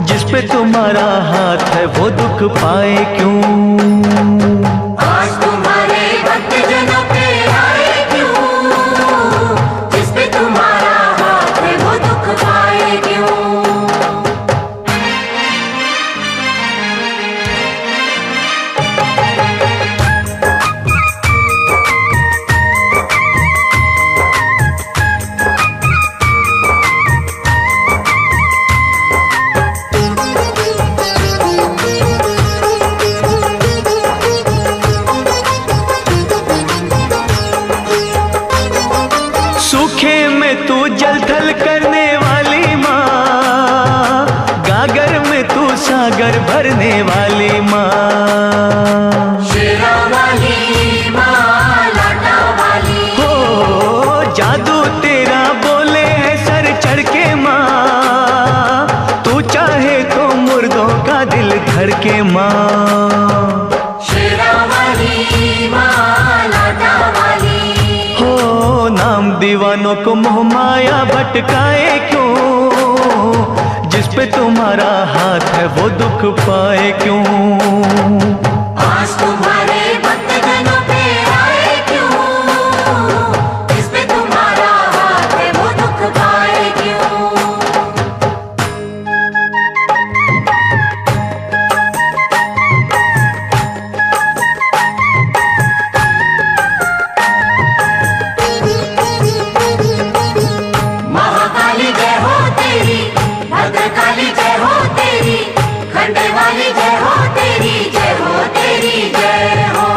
जिस पे तुम्हारा हाथ है वो दुख पाए क्यों। आज तुम्हारे भक्त जनों पे आए क्यों, जिस पे तुम्हारा हाथ है वो दुख पाए क्यों। सूखे में तू जल थल करने वाली माँ, गागर में तू सागर भरने वाली माँ। शेरा वाली माँ लाटा वाली। हो जादू तेरा बोले है सर चढ़ के माँ, तू चाहे तो मुर्दों का दिल धर के माँ। शेरा वाली माँ लाटा वाली। हो नाम दीवानों को मोह माया भटकाए क्यों, जिस पे तुम्हारा हाथ है वो दुख पाए क्यों। आज तुम्हारे भक्त जनों पे आए क्यों, जिस पे तुम्हारा हाथ है वो दुख पाए क्यों। महाकाली जय हो तेरी, भद्रकाली जय हो तेरी, खंडे वाली जय हो तेरी, जय हो तेरी जय हो।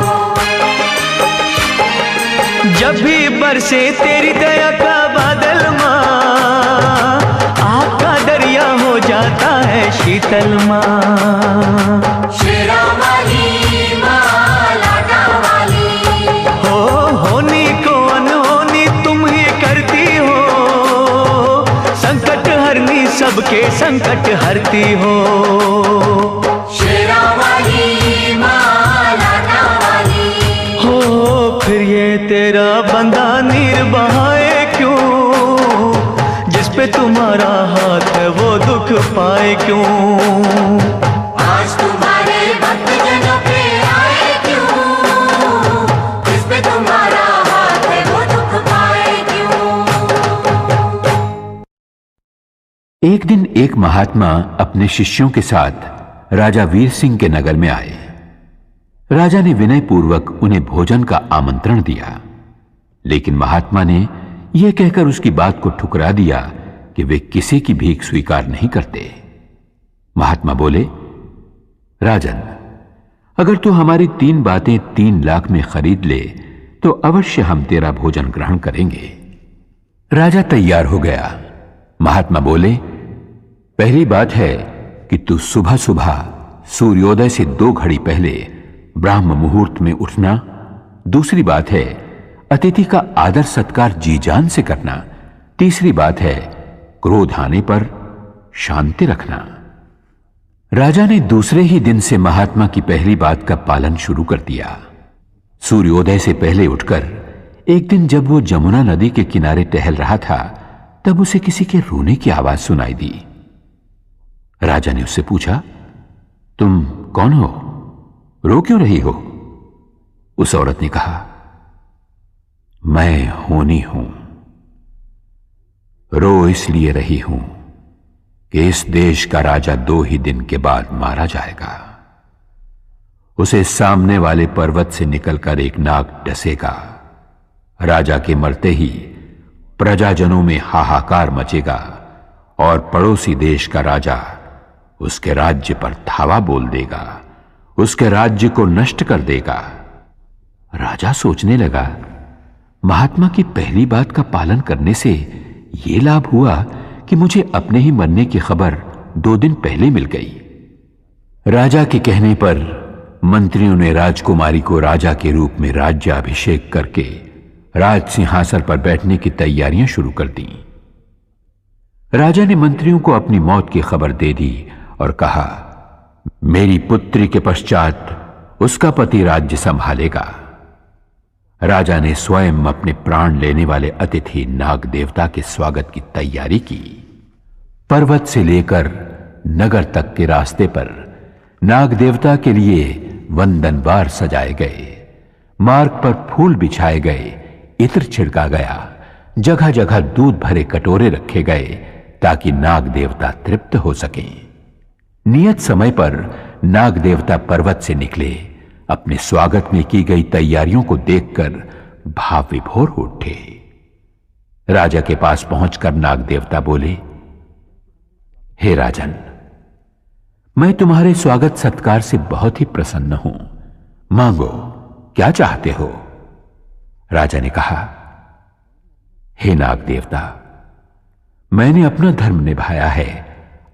जब भी बरसे तेरी दया का बादल माँ, आग का दरिया हो जाता है शीतल माँ। शेरा वाली माँ लाटा वाली। हो होनी को अनहोनी तुम ही करती हो, संकट हरनी सबके संकट हरती हो। शेरा वाली माँ लाटा वाली। हो फिर ये तेरा बंदा नीर बहाए क्यों, जिस पे तुम्हारा हाथ है वो दुख पाए क्यों। आज तुम्हारे भक्त जनों पे आए क्यों, जिस पे तुम्हारा हाथ है वो दुख पाए क्यों। एक दिन एक महात्मा अपने शिष्यों के साथ राजा वीर सिंह के नगर में आए। राजा ने विनय पूर्वक उन्हें भोजन का आमंत्रण दिया, लेकिन महात्मा ने यह कहकर उसकी बात को ठुकरा दिया कि वे किसी की भीख स्वीकार नहीं करते। महात्मा बोले, राजन, अगर तू हमारी 3 बातें 3 लाख में खरीद ले तो अवश्य हम तेरा भोजन ग्रहण करेंगे। राजा तैयार हो गया। महात्मा बोले, पहली बात है कि तू सुबह सुबह सूर्योदय से 2 घड़ी पहले ब्राह्म मुहूर्त में उठना। दूसरी बात है अतिथि का आदर सत्कार जी जान से करना। तीसरी बात है क्रोध आने पर शांति रखना। राजा ने दूसरे ही दिन से महात्मा की पहली बात का पालन शुरू कर दिया। सूर्योदय से पहले उठकर एक दिन जब वो जमुना नदी के किनारे टहल रहा था, तब उसे किसी के रोने की आवाज सुनाई दी। राजा ने उससे पूछा, तुम कौन हो? रो क्यों रही हो? उस औरत ने कहा, मैं होनी हूं। रो इसलिए रही हूं कि इस देश का राजा 2 ही दिन के बाद मारा जाएगा। उसे सामने वाले पर्वत से निकलकर एक नाग डसेगा। राजा के मरते ही प्रजाजनों में हाहाकार मचेगा और पड़ोसी देश का राजा उसके राज्य पर धावा बोल देगा, उसके राज्य को नष्ट कर देगा। राजा सोचने लगा, महात्मा की पहली बात का पालन करने से यह लाभ हुआ कि मुझे अपने ही मरने की खबर 2 दिन पहले मिल गई। राजा के कहने पर मंत्रियों ने राजकुमारी को राजा के रूप में राज्याभिषेक करके राज सिंहासन पर बैठने की तैयारियां शुरू कर दी। राजा ने मंत्रियों को अपनी मौत की खबर दे दी और कहा, मेरी पुत्री के पश्चात उसका पति राज्य संभालेगा। राजा ने स्वयं अपने प्राण लेने वाले अतिथि नाग देवता के स्वागत की तैयारी की। पर्वत से लेकर नगर तक के रास्ते पर नाग देवता के लिए वंदनवार सजाए गए, मार्ग पर फूल बिछाए गए, इत्र छिड़का गया, जगह जगह दूध भरे कटोरे रखे गए ताकि नाग देवता तृप्त हो सके। नियत समय पर नाग देवता पर्वत से निकले। अपने स्वागत में की गई तैयारियों को देखकर भाव विभोर हो उठे। राजा के पास पहुंचकर नाग देवता बोले, हे राजन, मैं तुम्हारे स्वागत सत्कार से बहुत ही प्रसन्न हूं। मांगो, क्या चाहते हो? राजा ने कहा, हे नाग देवता, मैंने अपना धर्म निभाया है,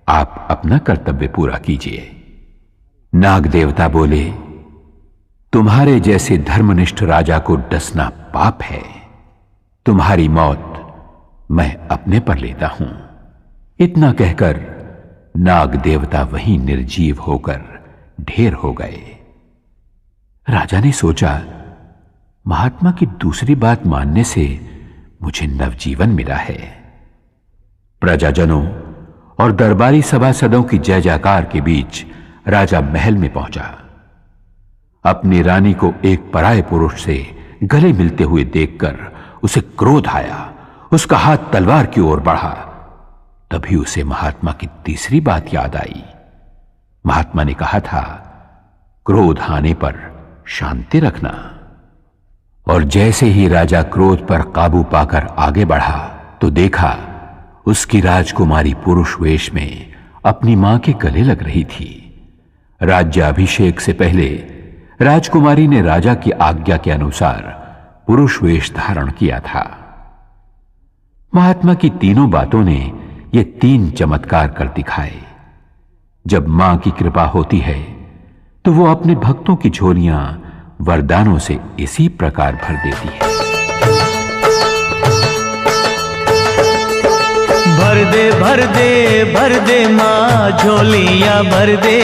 आप अपना कर्तव्य पूरा कीजिए। नाग देवता बोले, तुम्हारे जैसे धर्मनिष्ठ राजा को डसना पाप है। तुम्हारी मौत मैं अपने पर लेता हूं। इतना कहकर नाग देवता वहीं निर्जीव होकर ढेर हो गए। राजा ने सोचा, महात्मा की दूसरी बात मानने से मुझे नवजीवन मिला है। प्रजाजनों और दरबारी सभासदों की जय जयकार के बीच राजा महल में पहुंचा। अपनी रानी को एक पराये पुरुष से गले मिलते हुए देखकर उसे क्रोध आया। उसका हाथ तलवार की ओर बढ़ा। तभी उसे महात्मा की तीसरी बात याद आई। महात्मा ने कहा था, क्रोध आने पर शांति रखना। और जैसे ही राजा क्रोध पर काबू पाकर आगे बढ़ा तो देखा उसकी राजकुमारी पुरुष वेश में अपनी मां के गले लग रही थी। राज्याभिषेक से पहले राजकुमारी ने राजा की आज्ञा के अनुसार पुरुष वेश धारण किया था। महात्मा की तीनों बातों ने ये तीन चमत्कार कर दिखाए। जब मां की कृपा होती है तो वो अपने भक्तों की झोलियां वरदानों से इसी प्रकार भर देती है। भर दे भर दे भर दे माँ झोलियां भर दे,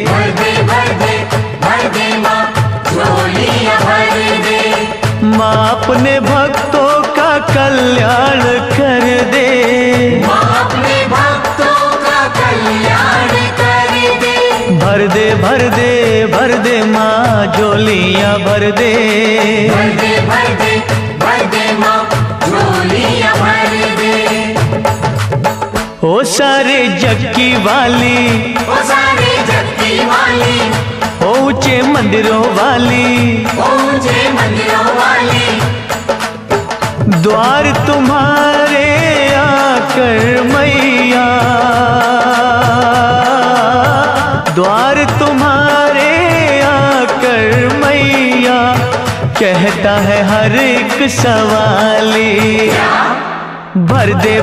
भर दे भर दे भर दे माँ झोलियां भर दे। माँ अपने भक्तों का कल्याण कर दे, माँ अपने भक्तों का कल्याण कर दे। भर दे भर दे भर दे माँ झोलियां भर दे, भर दे भर दे भर दे माँ झोलियां भर दे। ओ सारे जग की वाली, ओ सारे जग की वाली, ओ ऊंचे मंदिरों वाली, ऊंचे मंदिरों वाली। द्वार तुम्हारे आकर मैया, द्वार तुम्हारे आकर मैया, कहता है हर एक सवाली। भर दे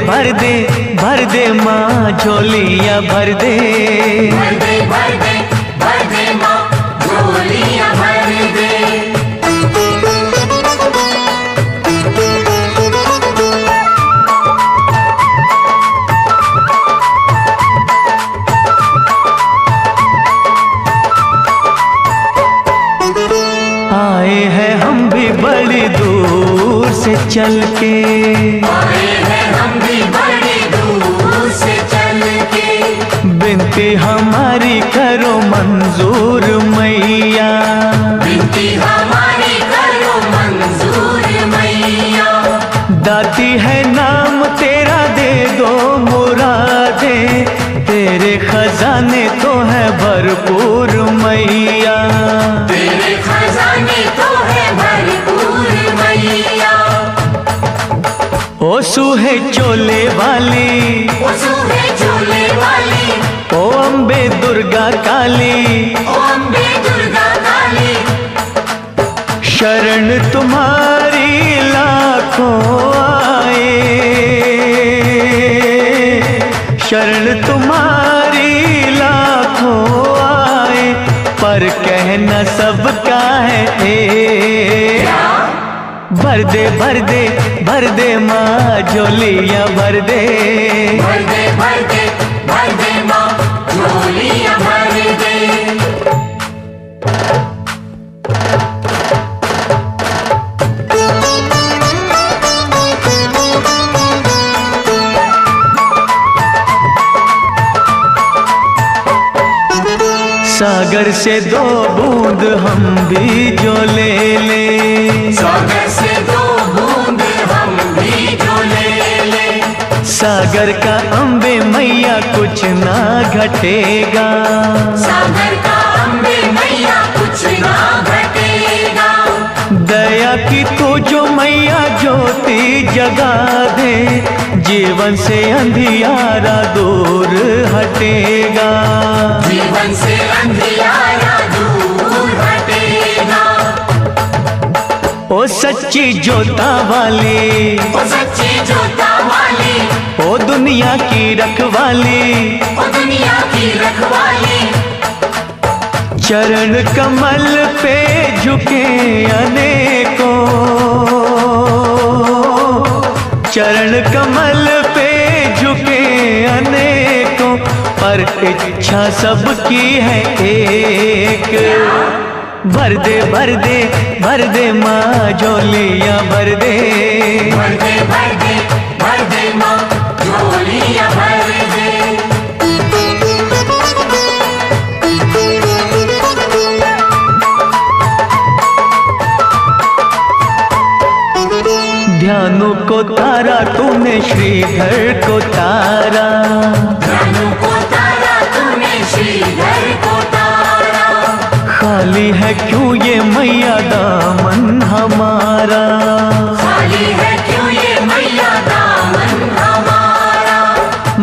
माँ झोलियां भर दे, भर दे माँ झोलियां भर दे। आए हैं हम भी बड़ी दूर से चल के, आए हैं हम भी बड़ी दूर से चल के। बिनती हमारी करो मंजूर मैया, बिनती हमारी करो मंजूर मैया। दाती है नाम तेरा दे दो मुरादे, तेरे खजाने तो है भरपूर मैया, तेरे खजाने तो है भरपूर मैया। ओ सूहे चोले वाली, ओ सूहे चोले वाली, ओ अम्बे दुर्गा काली, ओ अम्बे दुर्गा काली। शरण तुम्हारी लाखों आए, शरण तुम्हारी लाखों आए, पर कहना सबका है भर दे माँ झोलियां भर दे, भर दे माँ झोलियां भर दे। सागर से 2 बूंद हम भी जो ले ले, सागर से 2 बूंद हम भी जो ले ले। सागर का अम्बे मैया कुछ ना घटेगा, सागर का अम्बे मैया कुछ ना घटेगा। दया की तू जो मैया ज्योति जगा दे, जीवन से अंधियारा दूर हटेगा, जीवन से अंधियारा दूर हटेगा। ओ सच्ची जोता वाली, ओ सच्ची जोता वाली, ओ दुनिया की रखवाली, ओ दुनिया की रखवाली। चरण कमल पे झुके अनेकों, चरण कमल पे झुके अनेकों, पर इच्छा सबकी है एक। भर दे भर दे भर दे माँ झोलियाँ भर दे, भर दे भर दे भर दे माँ झोलियाँ भर दे। ध्यानु को तारा तूने श्रीधर को तारा, ध्यानु को तारा तूने श्रीधर को तारा। खाली है क्यों ये मैया दामन हमारा, खाली है क्यों ये मैया दामन हमारा।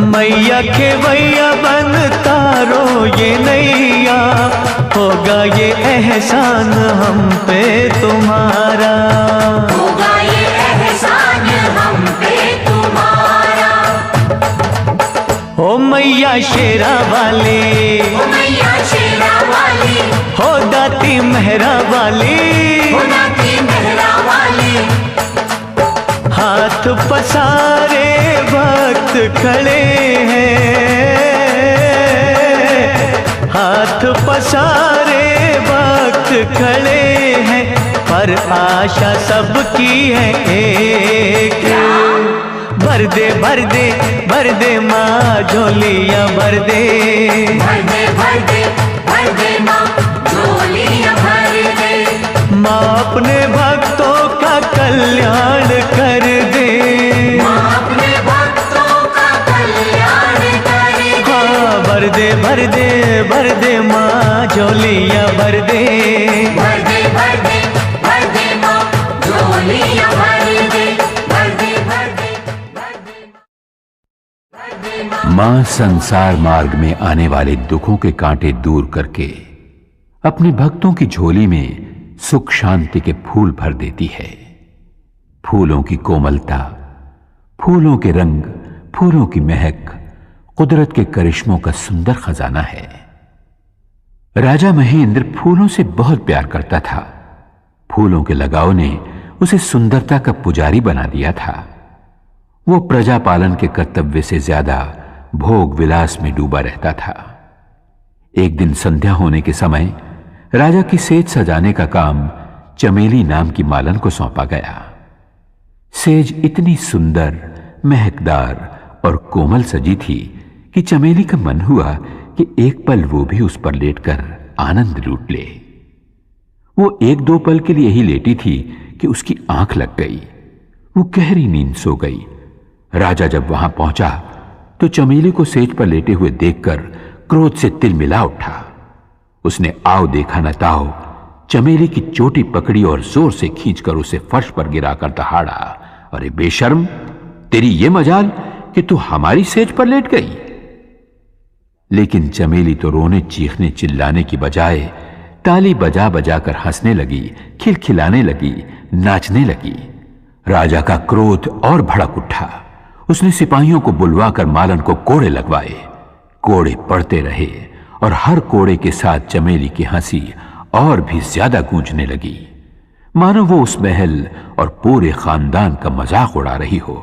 मैया खेवैया बन तारो ये नैया, होगा ये एहसान हम पे तुम्हारा, होगा ये एहसान हम पे तुम्हारा। हो मैया शेरा वाली, ओ मैया शेरा वाली, हो दाती मेहरा वाली, ओ दाती मेहरा वाली। हाथ पसारे भक्त खड़े हैं, हाथ पसारे भक्त खड़े हैं, पर आशा सबकी है एक। भर दे भर दे भर दे माँ झोलियाँ भर दे, भर दे भर दे भर दे माँ झोलियाँ भर दे। माँ अपने भक्तों का कल्याण कर दे, माँ अपने भक्तों का कल्याण करे। हाँ भर दे भर दे भर दे माँ झोलियाँ भर दे, भर दे भर दे भर दे माँ झोलियाँ भर दे। भर दे भर दे भर दे भर दे माँ। मां संसार मार्ग में आने वाले दुखों के कांटे दूर करके अपने भक्तों की झोली में सुख शांति के फूल भर देती है। फूलों की कोमलता, फूलों के रंग, फूलों की महक कुदरत के करिश्मों का सुंदर खजाना है। राजा महेंद्र फूलों से बहुत प्यार करता था। फूलों के लगाव ने उसे सुंदरता का पुजारी बना दिया था। वो प्रजा पालन के कर्तव्य से ज्यादा भोग विलास में डूबा रहता था। एक दिन संध्या होने के समय राजा की सेज सजाने का काम चमेली नाम की मालन को सौंपा गया। सेज इतनी सुंदर, महकदार और कोमल सजी थी कि चमेली का मन हुआ कि एक पल वो भी उस पर लेटकर आनंद लूट ले। वो 1-2 पल के लिए ही लेटी थी कि उसकी आंख लग गई। वो गहरी नींद सो गई। राजा जब वहां पहुंचा तो चमेली को सेज पर लेटे हुए देखकर क्रोध से तिलमिला उठा। उसने आओ देखा न ताओ चमेली की चोटी पकड़ी और जोर से खींचकर उसे फर्श पर गिराकर दहाड़ा। अरे बेशर्म, तेरी ये मजाल कि तू हमारी सेज पर लेट गई। लेकिन चमेली तो रोने चीखने चिल्लाने की बजाय ताली बजा बजा कर हंसने लगी, खिलखिलाने लगी, नाचने लगी। राजा का क्रोध और भड़क उठा। उसने सिपाहियों को बुलवाकर मालन को कोड़े लगवाए। कोड़े पड़ते रहे और हर कोड़े के साथ चमेली की हंसी और भी ज्यादा गूंजने लगी, मानो वो उस महल और पूरे खानदान का मजाक उड़ा रही हो।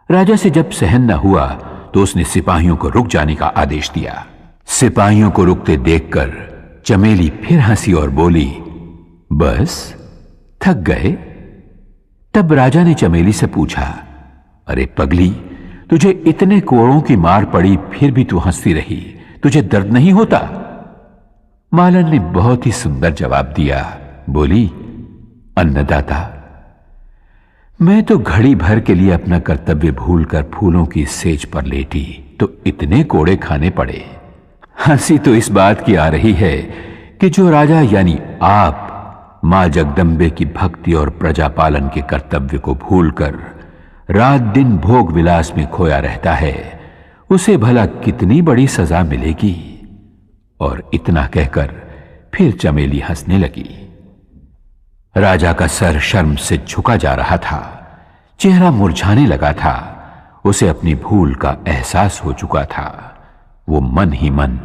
राजा से जब सहन न हुआ तो उसने सिपाहियों को रुक जाने का आदेश दिया। सिपाहियों को रुकते देखकर चमेली फिर हंसी और बोली, बस थक गए? तब राजा ने चमेली से पूछा, अरे पगली, तुझे इतने कोड़ों की मार पड़ी फिर भी तू हंसती रही, तुझे दर्द नहीं होता? मालन ने बहुत ही सुंदर जवाब दिया। बोली, अन्नदाता, मैं तो घड़ी भर के लिए अपना कर्तव्य भूलकर फूलों की सेज पर लेटी तो इतने कोड़े खाने पड़े। हंसी तो इस बात की आ रही है कि जो राजा यानी आप मां जगदम्बे की भक्ति और प्रजा पालन के कर्तव्य को भूलकर रात दिन भोग विलास में खोया रहता है, उसे भला कितनी बड़ी सजा मिलेगी। और इतना कहकर फिर चमेली हंसने लगी। राजा का सर शर्म से झुका जा रहा था, चेहरा मुरझाने लगा था। उसे अपनी भूल का एहसास हो चुका था। वो मन ही मन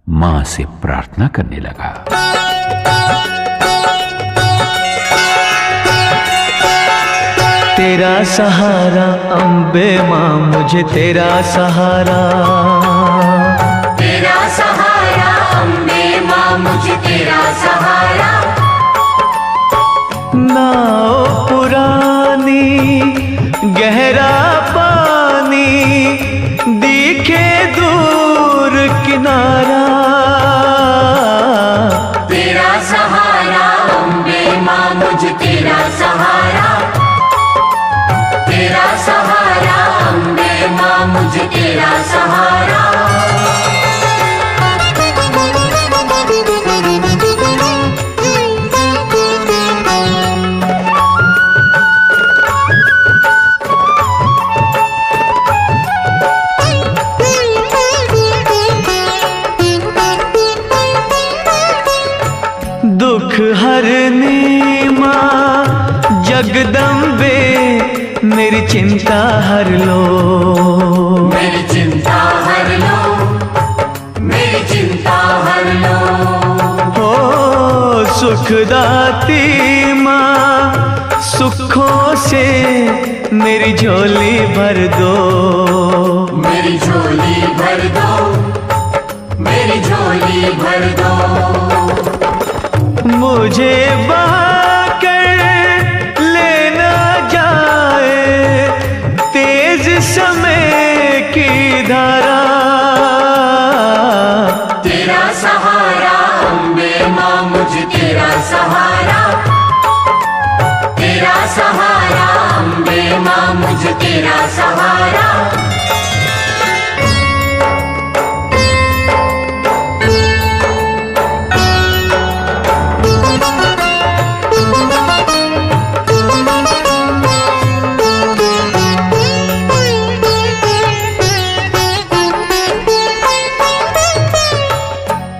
मां से प्रार्थना करने लगा। तेरा सहारा अम्बे मां, मुझे तेरा सहारा। तेरा सहारा अम्बे मां, मुझे तेरा सहारा। नाव पुरानी गहरा पानी, दिखे दूर किनारा। तेरा सहारा अम्बे मां, मुझे तेरा सहारा। तेरा सहारा अम्बे मां, मुझे तेरा सहारा। दुख हरनी मां जगदम्बे, मेरी चिंता हर लो। मेरी चिंता हर लो, मेरी चिंता हर लो। हो सुखदाती मां, सुखों से मेरी झोली भर दो। मेरी झोली भर दो, मेरी झोली भर दो। मुझे बहाकर लेना जाए तेज समय की धारा। तेरा सहारा अम्बे मां, मुझे तेरा सहारा। तेरा सहारा अम्बे मां, मुझे तेरा सहारा।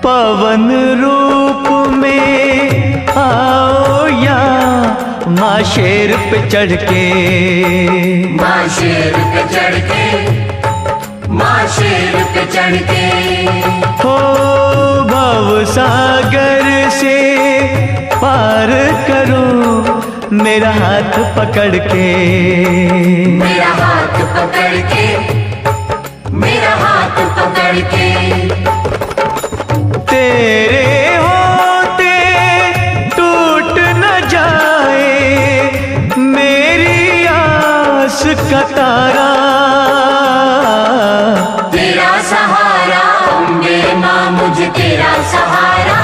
पवन रूप में आओ या माँ शेर पे चढ़ के। माँ शेर पे चढ़ के, माँ शेर पे चढ़ के। हो भव सागर से पार करो मेरा हाथ पकड़ के। मेरा हाथ पकड़ के, मेरा हाथ पकड़ के। तेरे होते टूट न जाए मेरी आस का तारा। तेरा सहारा अम्बे मां, मुझे तेरा सहारा।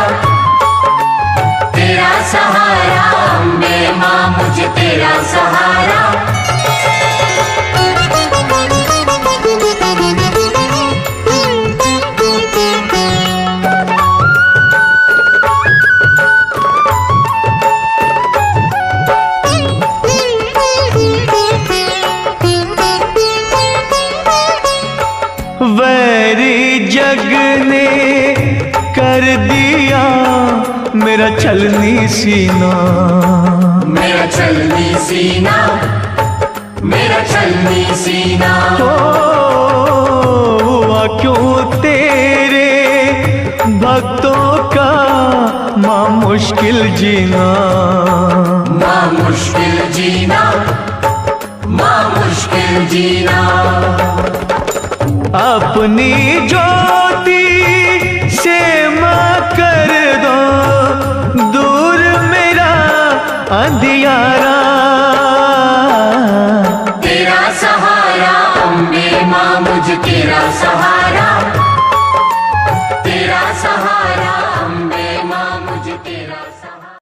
तेरा सहारा अम्बे मां, मुझे तेरा सहारा। वैरी जग ने कर दिया मेरा छलनी सीना। मेरा छलनी सीना, मेरा छलनी सीना। हो हुआ क्यों तेरे भक्तों का माँ मुश्किल जीना। माँ मुश्किल जीना, माँ मुश्किल जीना। अपनी ज्योति से माँ कर दो दूर मेरा अंधियारा। तेरा सहारा अम्बे मां, मुझे तेरा सहारा। तेरा सहारा